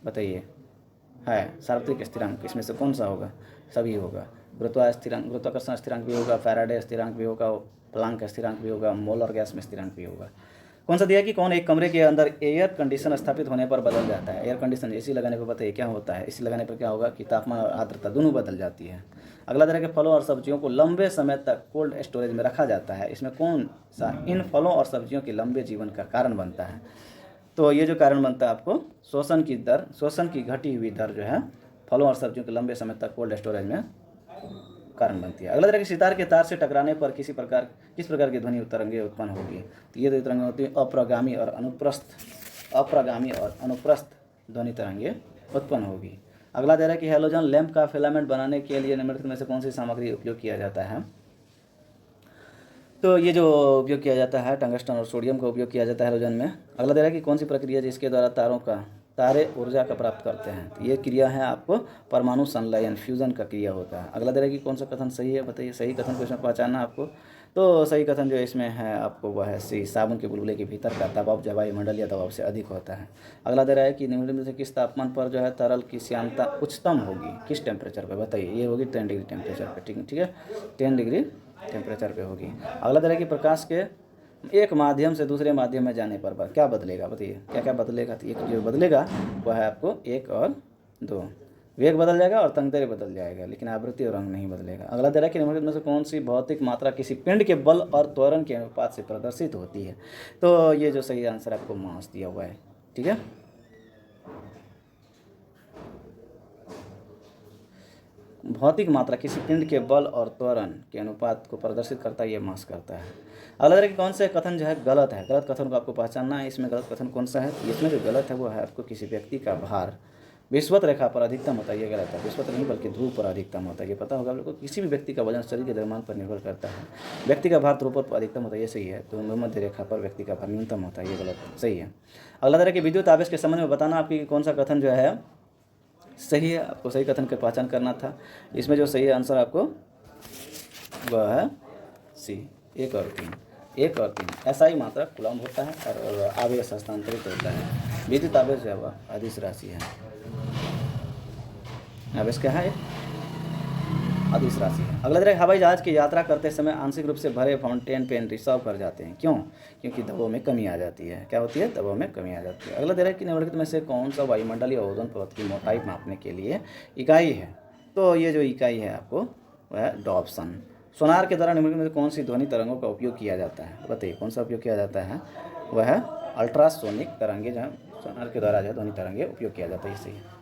बताइए है। सार्वत्रिक स्थिरांक इसमें से कौन सा होगा, सभी होगा। गुरुत्वाकर्षण स्थिरांक भी होगा, फैराडे स्थिरांक भी होगा, प्लांक स्थिरांक भी होगा, मोलर गैस में स्थिरांक भी होगा। कौन सा दिया कि कौन एक कमरे के अंदर एयर कंडीशन स्थापित होने पर बदल जाता है। एयर कंडीशन एसी लगाने पर बताइए क्या होता है। एसी लगाने पर क्या होगा कि तापमान और आर्द्रता दोनों बदल जाती है। अगला तरह के फलों और सब्जियों को लंबे समय तक कोल्ड स्टोरेज में रखा जाता है। इसमें कौन सा इन फलों और सब्जियों के लंबे जीवन का कारण बनता है। तो ये जो कारण बनता है आपको शोषण की घटी हुई दर जो है फलों और सब्जियों के लंबे समय तक कोल्ड स्टोरेज में कारण बनती है। अगला तरह के सितार के तार से टकराने पर किस प्रकार की ध्वनि तरंगें उत्पन्न होगी। तो ये तरंगें होती है अप्रगामी और अनुप्रस्थ ध्वनि तरंगें उत्पन्न होगी। अगला दे रहा है कि हैलोजन लैंप का फिलामेंट बनाने के लिए निम्नलिखित में से कौन सी सामग्री उपयोग किया जाता है। तो ये जो उपयोग किया जाता है टंगस्टन और सोडियम का उपयोग किया जाता है हैलोजन में। अगला दे रहा है कि कौन सी प्रक्रिया जिसके द्वारा तारे ऊर्जा का प्राप्त करते हैं। तो ये क्रिया है आपको परमाणु संलयन फ्यूजन का क्रिया होता है। अगला दे रहा है कि कौन सा कथन सही है बताइए। सही कथन को इसमें पहचानना आपको। तो सही कथन जो इसमें है आपको वह है सी, साबुन के बुलबुले के भीतर का दबाव वायुमंडल या दबाव से अधिक होता है। अगला दे रहा है कि निम्नलिखित में से किस तापमान पर जो है तरल की श्यानता उच्चतम होगी, किस टेम्परेचर पर बताइए। ये होगी 10 डिग्री टेम्परेचर पर, ठीक है 10 डिग्री टेम्परेचर पे होगी। अगला तरह की प्रकाश के एक माध्यम से दूसरे माध्यम में जाने पर क्या बदलेगा बताइए, क्या क्या बदलेगा। तो एक जो बदलेगा वह है आपको 1 और 2, वेग बदल जाएगा और तरंगदैर्घ्य बदल जाएगा, लेकिन आवृत्ति और रंग नहीं बदलेगा। अगला तरह कि निम्नलिखित में से कौन सी भौतिक मात्रा किसी पिंड के बल और त्वरण के अनुपात से प्रदर्शित होती है। तो ये जो सही आंसर आपको मास दिया हुआ है, ठीक है। भौतिक मात्रा किसी पिंड के बल और त्वरण के अनुपात को प्रदर्शित करता है, ये मास करता है। अगला तरह कि कौन से कथन जो है गलत है। गलत कथन को आपको पहचानना है। इसमें गलत कथन कौन सा है। इसमें जो गलत है वो है आपको किसी व्यक्ति का भार विषुवत रेखा पर अधिकतम होता है, ये गलत है। विषुवत नहीं बल्कि ध्रुव पर अधिकतम होता है, ये पता होगा आप लोगों को। किसी भी व्यक्ति का वजन शरीर के द्रव्यमान पर निर्भर करता है। व्यक्ति का भार ध्रुव पर अधिकतम होता है, ये सही है। तो भूमध्य रेखा पर व्यक्ति का भार न्यूनतम होता है, ये गलत सही है। अगला तरह कि विद्युत आवेश के संबंध में बताना आपकी कौन सा कथन जो है सही है। आपको सही कथन की पहचान करना था। इसमें जो सही आंसर आपको वह है सी, 1 और 3। ऐसा ही मात्रा कूलम्ब होता है और आवेश हस्तांतरित होता है। विद्युत आवेश जो है वह अदिश राशि है। आवेश क्या है, अदिश राशि है। अगला तरह हवाई जहाज की यात्रा करते समय आंशिक रूप से भरे फाउंटेन पेन रिसाव कर जाते हैं, क्यों। क्योंकि दबाव में कमी आ जाती है। क्या होती है, दबाव में कमी आ जाती है। अगला तरह कि निम्नलिखित में से कौन सा वायुमंडल या ओजोन परत की मोटाई मापने के लिए इकाई है। तो ये जो इकाई है आपको वह है डॉप्सन। सोनार के द्वारा निम्नलिखित में कौन सी ध्वनि तरंगों का उपयोग किया जाता है बताइए। कौन सा उपयोग किया जाता है, वह है अल्ट्रासोनिक तरंगे, जहाँ सोनार के द्वारा जो ध्वनि तरंगे उपयोग किया जाता है, इसे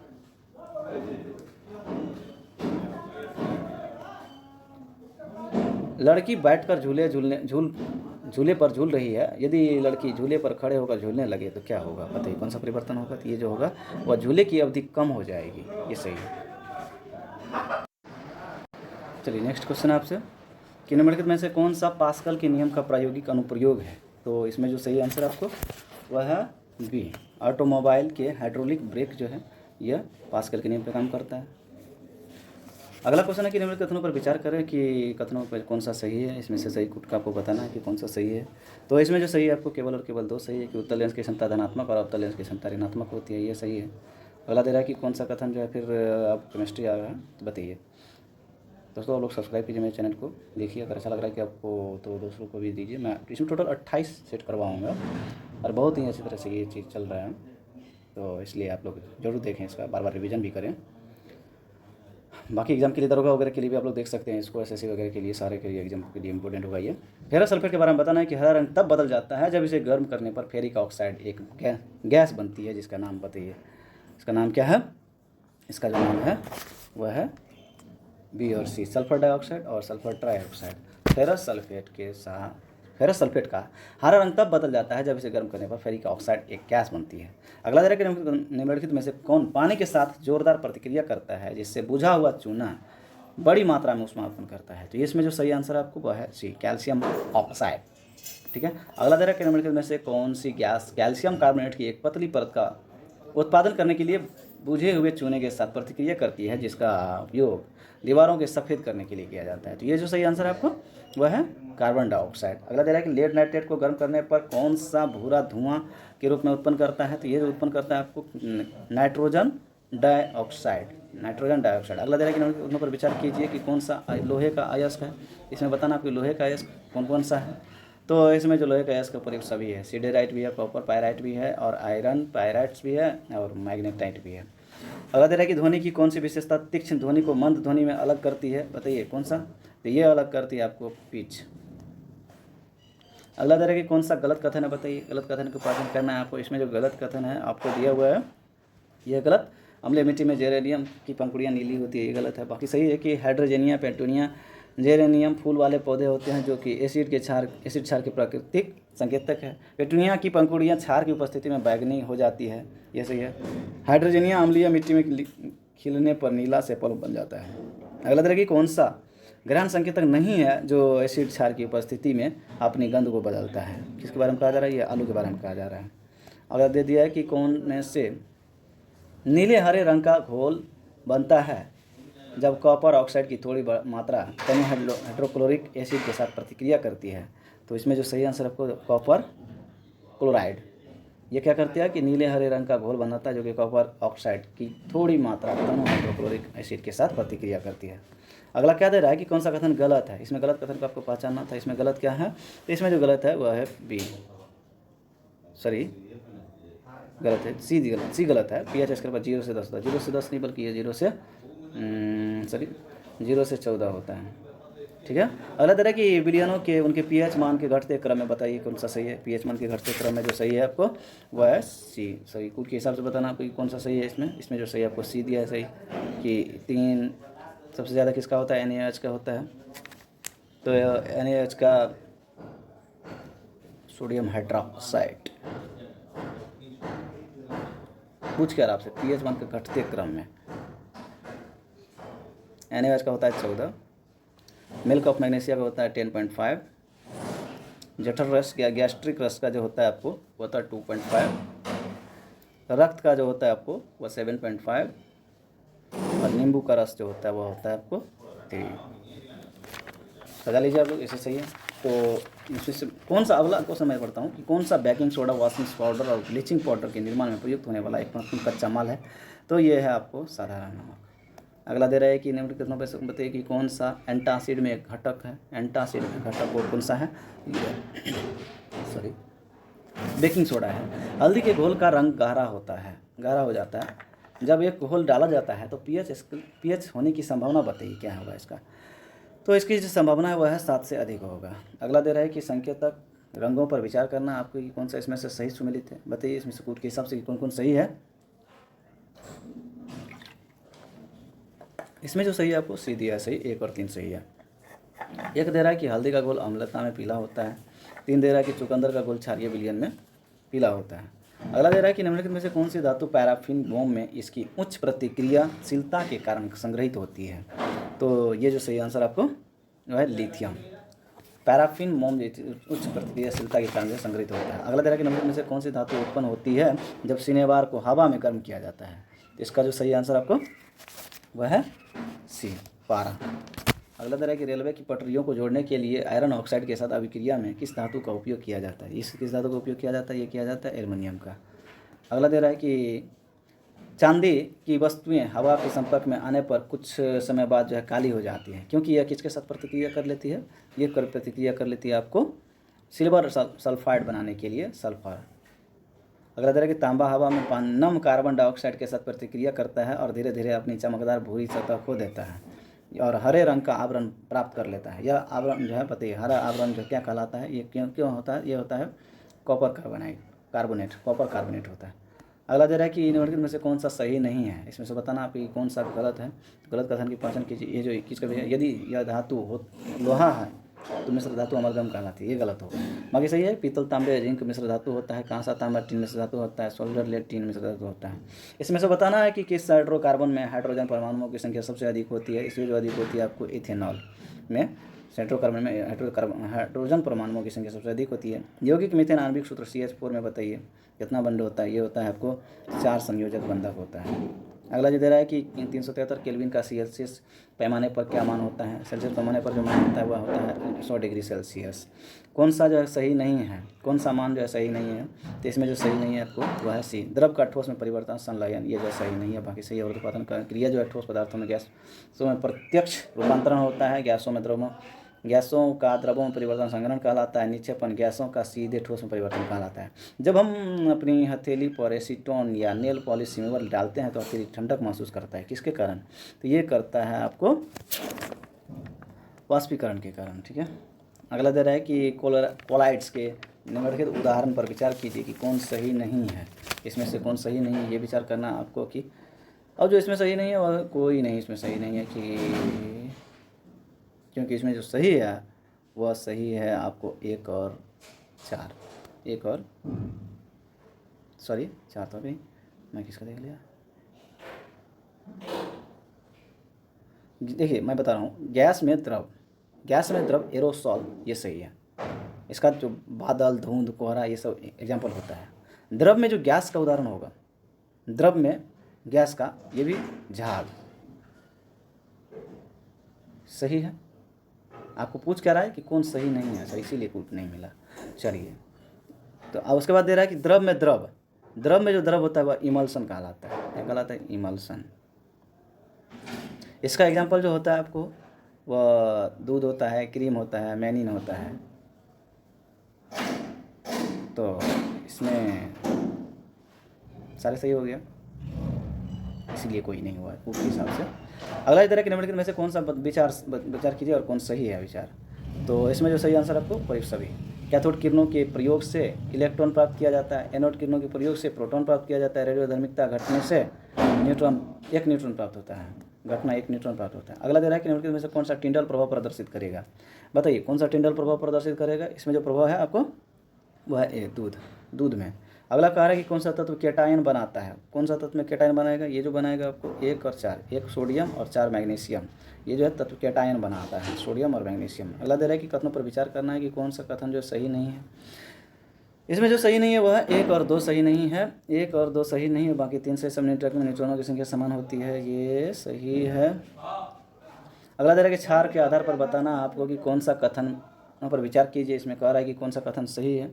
लड़की बैठकर झूले पर झूल रही है। यदि लड़की झूले पर खड़े होकर झूलने लगे तो क्या होगा बताइए। कौन सा परिवर्तन होगा। तो ये जो होगा वह झूले की अवधि कम हो जाएगी, ये सही है। चलिए नेक्स्ट क्वेश्चन आपसे कि निम्नलिखित में से कौन सा पास्कल के नियम का प्रायोगिक अनुप्रयोग है। तो इसमें जो सही आंसर आपको वह है बी, ऑटोमोबाइल के हाइड्रोलिक ब्रेक जो है यह पास्कल के नियम पर काम करता है। अगला क्वेश्चन है कि निम्नलिखित कथनों पर विचार करें कि कथनों पर कौन सा सही है, इसमें से सही कुट का आपको बताना है कि कौन सा सही है। तो इसमें जो सही है आपको केवल और केवल दो सही है कि उत्तल लेंस की क्षमता धनात्मक और अवतल लेंस की क्षमता ऋणात्मक होती है, ये सही है। अगला दे रहा है कि कौन सा कथन जो है फिर आप केमिस्ट्री आ रहा है तो बताइए। दोस्तों आप लोग सब्सक्राइब कीजिए मेरे चैनल को, देखिए अगर अच्छा लग रहा है कि आपको तो दोस्तों को भी दीजिए। मैं इसमें टोटल 28 सेट करवाऊँगा और बहुत ही अच्छी तरह से ये चीज़ चल रहा है, तो इसलिए आप लोग ज़रूर देखें, इसका बार बार रिवीजन भी करें। बाकी एग्जाम के लिए दरोगा वगैरह के लिए भी आप लोग देख सकते हैं इसको, एसएससी वगैरह के लिए, सारे के लिए एग्जाम के लिए इंपॉर्टेंट होगा ये। फेरस सल्फेट के बारे में बताना है कि हरा रंग तब बदल जाता है जब इसे गर्म करने पर फेरिक ऑक्साइड एक गैस बनती है, जिसका नाम बताइए। इसका नाम क्या है? इसका जो नाम है वह है बी और सी, सल्फर डाइऑक्साइड और सल्फर ट्राइऑक्साइड। फेरस सल्फेट का हरा रंग तब बदल जाता है जब इसे गर्म करने पर फेरिक ऑक्साइड एक गैस बनती है। अगला दे रहा है कि निम्नलिखित में से कौन पानी के साथ जोरदार प्रतिक्रिया करता है जिससे बुझा हुआ चूना बड़ी मात्रा में ऊष्मा उत्पन्न करता है। तो इसमें जो सही आंसर है आपको वह है सी, कैल्शियम ऑक्साइड। ठीक है। अगला दे रहा है कि निम्नलिखित में से कौन सी गैस कैल्शियम कार्बोनेट की एक पतली परत का उत्पादन करने के लिए बुझे हुए चूने के साथ प्रतिक्रिया करती है, जिसका उपयोग दीवारों के सफ़ेद करने के लिए किया जाता है। तो ये जो सही आंसर है आपको वह है कार्बन डाइऑक्साइड। अगला दे रहा है कि लेड नाइट्रेट को गर्म करने पर कौन सा भूरा धुआं के रूप में उत्पन्न करता है। तो ये जो उत्पन्न करता है आपको नाइट्रोजन डाइऑक्साइड। अगला दे रहा है कि उन पर विचार कीजिए कि कौन सा लोहे का अयस्क है। इसमें बताना आपको लोहे का अयस्क कौन कौन सा है। तो इसमें जो लोहे का अयस्क का प्रयोग सभी है, सिडेराइट भी है, कॉपर पायराइट भी है और आयरन पायराइट्स भी है और मैग्नेटाइट भी है। अगला दे रहा है कि ध्वनि की कौन सी विशेषता तीक्ष्ण ध्वनि को मंद ध्वनि में अलग करती है, बताइए कौन सा। तो ये अलग करती है आपको पिच। अगला दे रहा है कि कौन सा गलत कथन है, बताइए। गलत कथन को पालन करना है आपको। इसमें जो गलत कथन है आपको दिया हुआ है यह गलत। अम्लीय मिट्टी में जेरेनियम की पंखुड़ियाँ नीली होती है, ये गलत है। बाकी सही है कि हाइड्रोजेनिया पेटूनिया जेरेनियम फूल वाले पौधे होते हैं जो कि एसिड क्षार के प्राकृतिक संकेतक है। पेटूनिया की पंखुड़ियाँ क्षार की उपस्थिति में बैंगनी हो जाती है, ये सही है। हाइड्रोजेनिया अम्लीय मिट्टी में खिलने पर नीला सेपल बन जाता है। अगला तरह की कौन सा ग्रहण संकेतक नहीं है जो एसिड क्षार की उपस्थिति में अपनी गंध को बदलता है। किसके बारे में कहा जा रहा है? ये आलू के बारे में कहा जा रहा है। अगला दे दिया है कि कौन में से नीले हरे रंग का घोल बनता है जब कॉपर ऑक्साइड की थोड़ी मात्रा तनी हाइड्रोक्लोरिक एसिड के साथ प्रतिक्रिया करती है। तो इसमें जो सही आंसर आपको कॉपर क्लोराइड। ये क्या करती है कि नीले हरे रंग का घोल बनाता है जो कि कॉपर ऑक्साइड की थोड़ी मात्रा तनु हाइड्रोक्लोरिक एसिड के साथ प्रतिक्रिया करती है। अगला क्या दे रहा है कि कौन सा कथन गलत है। इसमें गलत कथन को आपको पहचानना था। इसमें गलत क्या है? तो इसमें जो गलत है वह है बी, सॉरी गलत है, सी गलत है। पीएच इसके बाद 0 से 10 होता है। 0 से 10 नहीं बल्कि ये 0 से 14 होता है। ठीक है। अगला तरह की विलियनों के उनके पीएच मान के घटते क्रम में बताइए कौन सा सही है। पीएच मान के घटते क्रम में जो सही है आपको वह है सी, सही। कुल के हिसाब से बताना आपको कौन सा सही है। इसमें जो सही आपको सी दिया है सही कि 3 सबसे ज़्यादा किसका होता है? NaOH का होता है। तो NaOH का सोडियम हाइड्रोक्साइड पूछ कर आपसे पीएच मान के घटते क्रम में NaOH का होता है 14, मिल्क ऑफ मैग्नीशिया का होता है 10.5, जठर रस या गैस्ट्रिक रस का जो होता है आपको वो होता है 2.5, रक्त का जो होता है आपको वह 7.5 और नींबू का रस जो होता है वह होता है आपको 3। सजा लीजिए आप लोग, इसे सही है। तो इसमें कौन सा, अगला क्वेश्चन मैं पढ़ता हूँ कि कौन सा बेकिंग सोडा, वॉशिंग पाउडर और ब्लीचिंग पाउडर के निर्माण में प्रयुक्त होने वाला एक महत्वपूर्ण कच्चा माल है। तो ये है आपको साधारण नमक। अगला दे रहा है कि निम्नलिखित में से बताइए कि कौन सा एंटासिड में एक घटक है। एंटासिड में घटक वो कौन सा है? सॉरी बेकिंग सोडा है। हल्दी के घोल का रंग गहरा होता है, गहरा हो जाता है जब एक घोल डाला जाता है। तो पीएच होने की संभावना बताइए क्या होगा इसका। तो इसकी जो संभावना है वह है 7 से अधिक होगा। अगला दे रहा है कि संकेतक रंगों पर विचार करना आपको कि कौन सा इसमें से सही सुमेलित है, बताइए इसमें से कूट के हिसाब से कौन कौन सही है। इसमें जो सही है आपको सी दिया है सही, 1 और 3 सही है। 1 दे रहा है कि हल्दी का घोल अम्लता में पीला होता है। 3 दे रहा है कि चुकंदर का घोल क्षारीय विलयन में पीला होता है। अगला दे रहा है कि निम्नलिखित में से कौन सी धातु पैराफिन मोम में इसकी उच्च प्रतिक्रियाशीलता के कारण संग्रहित होती है। तो ये जो सही आंसर आपको वह है लिथियम। पैराफिन मोम उच्च प्रतिक्रियाशीलता के कारण संग्रहित होता है। अगला दे रहा है कि निम्नलिखित में से कौन सी धातु उत्पन्न होती है जब सिनेबार को हवा में गर्म किया जाता है। इसका जो सही आंसर आपको वह है सी, पारा। अगला दे रहा है कि रेलवे की पटरियों को जोड़ने के लिए आयरन ऑक्साइड के साथ अभिक्रिया में किस धातु का उपयोग किया जाता है? किस धातु का उपयोग किया जाता है? ये किया जाता है एल्युमिनियम का। अगला दे रहा है कि चांदी की वस्तुएं हवा के संपर्क में आने पर कुछ समय बाद जो है काली हो जाती है, क्योंकि यह किसके साथ प्रतिक्रिया कर लेती है? ये प्रतिक्रिया कर लेती है आपको सिल्वर सल्फाइड बनाने के लिए, सल्फर। अगला दे रहा है कि तांबा हवा में नम कार्बन डाइऑक्साइड के साथ प्रतिक्रिया करता है और धीरे धीरे अपनी चमकदार भूरी सतह खो देता है और हरे रंग का आवरण प्राप्त कर लेता है। यह आवरण जो है पता है, हरा आवरण जो क्या कहलाता है? ये क्यों होता है? ये होता है कॉपर कार्बोनेट, कॉपर कार्बोनेट होता है। अगला दे रहा है कि निम्नलिखित में से कौन सा सही नहीं है? इसमें से बताना आपकी कौन सा गलत है। गलत कथन की पहचान कीजिए। ये जो 21 का है, यदि यह धातु हो लोहा है तो मिश्र धातु अमरगम कहलाती है, ये गलत होगा। बाकी सही है, पीतल तांबे जिंक मिश्र धातु होता है, कांसा तांबा टीन मिश्र धातु होता है, सोल्डर लेड टीन मिश्र धातु होता है। इसमें से बताना है कि किस हाइड्रोकार्बन में हाइड्रोजन परमाणुओं की संख्या सबसे अधिक होती है? इसमें जो अधिक होती है आपको इथेनॉल में, हाइड्रोकार्बन में हाइड्रोजन परमाणुओं की संख्या सबसे अधिक होती है। यौगिक मीथेन आणविक सूत्र CH4 में बताइए कितना बंध होता है? ये होता है आपको 4 संयोजक बंधक होता है। अगला जो दे रहा है कि 373 केल्विन का सेल्सियस पैमाने पर क्या मान होता है? सेल्सियस पैमाने पर जो मान होता है वह होता है 100 डिग्री सेल्सियस। कौन सा जो है सही नहीं है? कौन सा मान जो है सही नहीं है? तो इसमें जो सही नहीं है आपको वह है C, द्रव का ठोस में परिवर्तन संलयन, ये जो सही नहीं है। बाकी सही है, उत्पादन का क्रिया जो है ठोस पदार्थों में गैसों में प्रत्यक्ष रूपांतरण होता है, गैसों का द्रवों में परिवर्तन संग्रहण कहलाता है, निक्षेपण गैसों का सीधे ठोस में परिवर्तन कहलाता है। जब हम अपनी हथेली पर एसीटोन या नेल पॉलिश रिमूवर डालते हैं तो हथेली ठंडक महसूस करता है, किसके कारण? तो ये करता है आपको वाष्पीकरण के कारण, ठीक है। अगला दे रहा है कि कोलाइड्स के निम्नलिखित उदाहरण पर विचार कीजिए कि कौन सही नहीं है। इसमें से कौन सही नहीं है ये विचार करना आपको कि अब जो इसमें सही नहीं है वह कोई नहीं इसमें सही नहीं है, कि क्योंकि इसमें जो सही है वह सही है आपको 1 और 4, 1 और सॉरी 4 तो अभी मैं किसका देख लिया। देखिए मैं बता रहा हूँ, गैस में द्रव एरोसॉल ये सही है। इसका जो बादल धुंध कोहरा ये सब एग्जाम्पल होता है। द्रव में जो गैस का उदाहरण होगा, द्रव में गैस का ये भी झाग सही है। आपको पूछ क्या रहा है कि कौन सही नहीं है, सर इसीलिए कुछ नहीं मिला। चलिए तो अब उसके बाद दे रहा है कि द्रव में जो द्रव होता है वह इमल्सन कहलाता है। क्या कहलाता है? इमल्सन। इसका एग्जांपल जो होता है आपको वह दूध होता है, क्रीम होता है, मैनिन होता है। तो इसमें सारे सही हो गया, इसलिए कोई नहीं हुआ उस हिसाब से। अगला इस तरह के निम्नलिखित में से कौन सा विचार कीजिए और कौन सही है विचार। तो इसमें जो सही आंसर आपको करीब सभी। कैथोड किरणों के प्रयोग से इलेक्ट्रॉन प्राप्त किया जाता है, एनोड किरणों के प्रयोग से प्रोटॉन प्राप्त किया जाता है, रेडियोधर्मिकता घटने से एक न्यूट्रॉन प्राप्त होता है, एक न्यूट्रॉन प्राप्त होता है। अगला दे रहा है कि निम्नलिखित में से कौन सा टिंडल प्रभाव प्रदर्शित करेगा? बताइए कौन सा टिंडल प्रभाव प्रदर्शित करेगा? इसमें जो प्रभाव है आपको वह है दूध में। अगला कह रहा है कि कौन सा तत्व केटायन बनाता है? कौन सा तत्व में केटायन बनाएगा? ये जो बनाएगा आपको 1 और 4, 1 सोडियम और 4 मैग्नीशियम, ये जो है तत्व केटायन बनाता है, सोडियम और मैग्नीशियम। अगला दे रहा है कि कथनों पर विचार करना है कि कौन सा कथन जो सही नहीं है। इसमें जो सही नहीं है वह 1 और 2 सही नहीं है, 1 और 2 सही नहीं है। बाकी 3 से सब न्यूट्रॉन में न्यूट्रॉनों की संख्या समान होती है, ये सही है। अगला दे रहा है कि क्षार के आधार पर बताना आपको कि कौन सा कथन पर विचार कीजिए। इसमें कह रहा है कि कौन सा कथन सही है।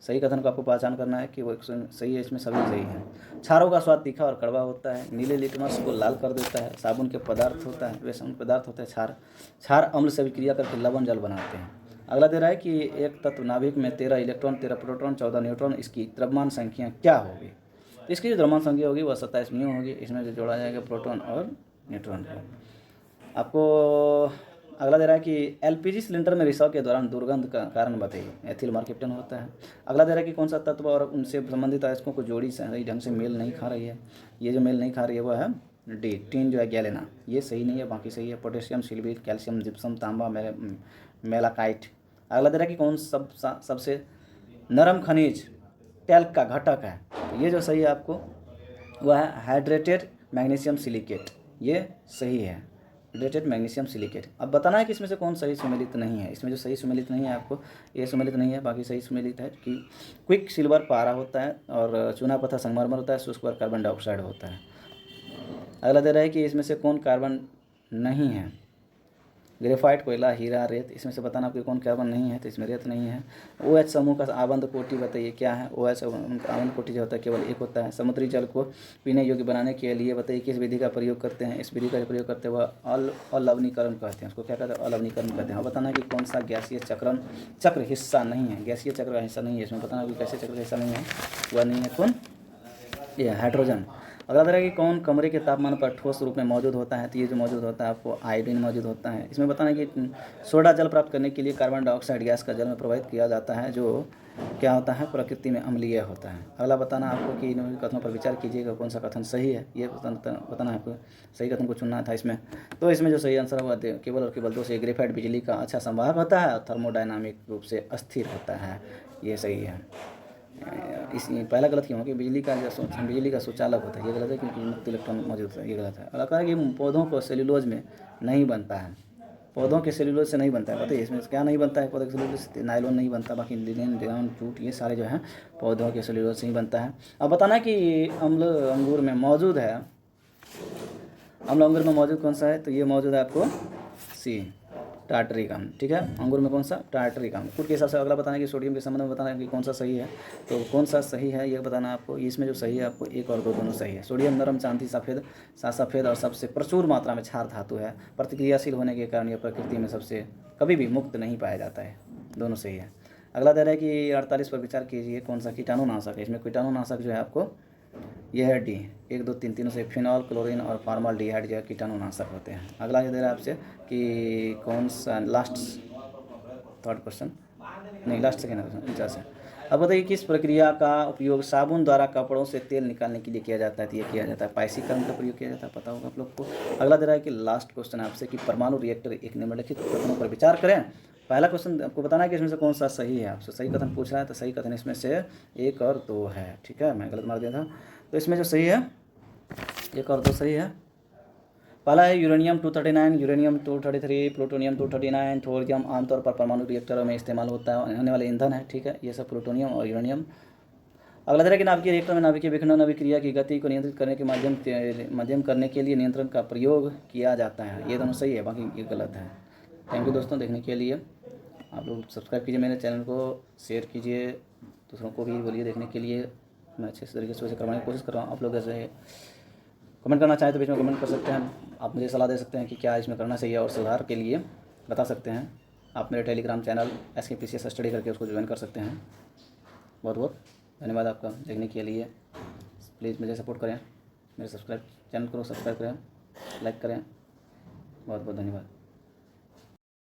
सही कथन को आपको पहचान करना है कि वो सही है, इसमें सभी सही है। क्षारों का स्वाद तीखा और कड़वा होता है, नीले लिटमस को लाल कर देता है, साबुन के पदार्थ होता है, वे साबुन पदार्थ होते हैं। क्षार अम्ल से विक्रिया करके लवण जल बनाते हैं। अगला दे रहा है कि एक तत्व नाभिक में 13 इलेक्ट्रॉन, 13 प्रोटॉन, 14 न्यूट्रॉन, इसकी द्रव्यमान संख्या क्या होगी? तो इसकी जो द्रव्यमान संख्या होगी वह 27 म्यू होगी। इसमें जो जोड़ा जाएगा प्रोटॉन और न्यूट्रॉन को। आपको अगला दे रहा है कि LPG सिलेंडर में रिसाव के दौरान दुर्गंध का कारण बताइए। एथिल मार्केप्टन होता है। अगला दे रहा है कि कौन सा तत्व और उनसे संबंधित अयस्कों को जोड़ी सही ढंग से मेल नहीं खा रही है। ये जो मेल नहीं खा रही है वह है डी, टीन जो है गैलेना, ये सही नहीं है, बाकी सही है। पोटेशियम, सिल्वीट, कैल्शियम, जिप्सम, तांबा, मेलाकाइट। अगला दे रहा है कि कौन सबसे नरम खनिज टैल्क का घटक है। ये जो सही है आपको वह है हाइड्रेटेड मैग्नीशियम सिलिकेट, ये सही है, हाइड्रेटेड मैग्नीशियम सिलिकेट। अब बताना है कि इसमें से कौन सही सुमेलित नहीं है। इसमें जो सही सुमेलित नहीं है आपको ये सुमेलित नहीं है, बाकी सही सुमेलित है कि क्विक सिल्वर पारा होता है और चूना पत्थर संगमरमर होता है, शुष्क पर कार्बन डाइऑक्साइड होता है। अगला दे रहा है कि इसमें से कौन कार्बन नहीं है। ग्रेफाइट, कोयला, हीरा, रेत, इसमें से बताना आपके कौन कार्बन नहीं है, तो इसमें रेत नहीं है। OH समूह का आबंध कोटि बताइए क्या है। OH आबंध कोटि जो होता है केवल एक होता है। समुद्री जल को पीने योग्य बनाने के लिए बताइए किस विधि का प्रयोग करते हैं। इस विधि का प्रयोग करते हुए अलवणीकरण कहते हैं, उसको क्या कहते हैं, अलवणीकरण कहते हैं। और बताना कि कौन सा गैसीय चक्र हिस्सा नहीं है, गैसीय चक्र का हिस्सा नहीं है। इसमें बताना कि गैसीय चक्र का हिस्सा नहीं है, वह नहीं है कौन, ये हाइड्रोजन। अगला तरह कि कौन कमरे के तापमान पर ठोस रूप में मौजूद होता है, तो ये जो मौजूद होता है आपको आयोडीन मौजूद होता है। इसमें बताना कि सोडा जल प्राप्त करने के लिए कार्बन डाइऑक्साइड गैस का जल में प्रवाहित किया जाता है, जो क्या होता है, प्रकृति में अम्लीय होता है। अगला बताना आपको कि इन कथनों पर विचार कीजिएगा कौन सा कथन सही है, ये बताना आपको सही कथन को चुनना था इसमें। तो इसमें जो सही आंसर हुआ केवल और केवल 2 से ग्रेफाइट बिजली का अच्छा संवाहक होता है और थर्मोडायनामिक रूप से अस्थिर होता है, ये सही है। इस पहला गलत क्यों, कि बिजली का जो बिजली का सुचालक होता है, ये गलत है क्योंकि मुक्त इलेक्ट्रॉन मौजूद होता है, ये गलत है। अगला कहा कि पौधों को सेल्यूलोज में नहीं बनता है, पौधों के सेल्यूलोज से नहीं बनता है। पता है इसमें क्या नहीं बनता है, पौधों के सेल्यूलोज से नायलॉन नहीं बनता, बाकी लिनेन, रेयन, जूट, ये सारे जो हैं पौधों के सेल्यूलोज से ही बनता है। अब बताना कि अम्ल अंगूर में मौजूद है, अम्ल अंगूर में मौजूद कौन सा है, तो ये मौजूद है आपको सी, टार्टरिक अम्ल। ठीक है, अंगूर में कौन सा, टार्टरिक अम्ल। कुल के हिसाब से अगला बताना कि सोडियम के संबंध में बताना कि कौन सा सही है, तो कौन सा सही है ये बताना आपको। इसमें जो सही है आपको 1 और 2 दोनों सही है। सोडियम नरम, चांदी, सफ़ेद और सबसे प्रचुर मात्रा में क्षार धातु है। प्रतिक्रियाशील होने के कारण यह प्रकृति में सबसे कभी भी मुक्त नहीं पाया जाता है, दोनों सही है। अगला दे रहा है कि 48 पर विचार कीजिए कौन सा कीटाणुनाशक है। इसमें कीटाणुनाशक जो है आपको यह है डी, 1, 2, 3 तीनों से फिनॉल, क्लोरीन और फॉर्मल्डिहाइड जो है कीटाणुनाशक होते हैं। अगला ये दे रहा है आपसे कि कौन सा, लास्ट थर्ड क्वेश्चन नहीं, लास्ट सेकेंड क्वेश्चन 50 है। अब बताइए किस प्रक्रिया का उपयोग साबुन द्वारा कपड़ों से तेल निकालने के लिए किया जाता है, तो ये किया जाता है पाइसीकरण का प्रयोग किया जाता है, पता होगा आप लोग को। अगला दे रहा है कि लास्ट क्वेश्चन है आपसे कि परमाणु रिएक्टर एक निम्नलिखित कथनों पर विचार करें। पहला क्वेश्चन आपको बताना है कि इसमें से कौन सा सही है, आपसे सही कथन पूछ रहा है, तो सही कथन इसमें से 1 और 2 है। ठीक है, मैं गलत मार दिया था, तो इसमें जो सही है 1 और 2 सही है। पहला है यूरेनियम 239, यूरेनियम 233, प्लूटोनियम 239, थोरियम आमतौर पर परमाणु रिएक्टरों में इस्तेमाल होने वाले ईंधन है। ठीक है, ये सब प्लूटोनियम और यूरेनियम। अगला तरह कि नाभिकीय रिएक्टर में नाभिकीय विखंडन अभिक्रिया की गति को नियंत्रित करने के माध्यम करने के लिए नियंत्रण का प्रयोग किया जाता है, ये दोनों सही है, बाकी ये गलत है। थैंक यू दोस्तों देखने के लिए। आप लोग सब्सक्राइब कीजिए मेरे चैनल को, शेयर कीजिए, दूसरों को भी बोलिए देखने के लिए। मैं अच्छे तरीके से उसे करवाने की कोशिश कर रहा हूँ। आप लोग ऐसे कमेंट करना चाहें तो बीच में कमेंट कर सकते हैं, आप मुझे सलाह दे सकते हैं कि क्या इसमें करना चाहिए और सुधार के लिए बता सकते हैं। आप मेरे टेलीग्राम चैनल SKPCS स्टडी करके उसको ज्वाइन कर सकते हैं। बहुत बहुत धन्यवाद आपका देखने के लिए। प्लीज़ मुझे सपोर्ट करें, मेरे चैनल को सब्सक्राइब करें, लाइक करें। बहुत बहुत धन्यवाद।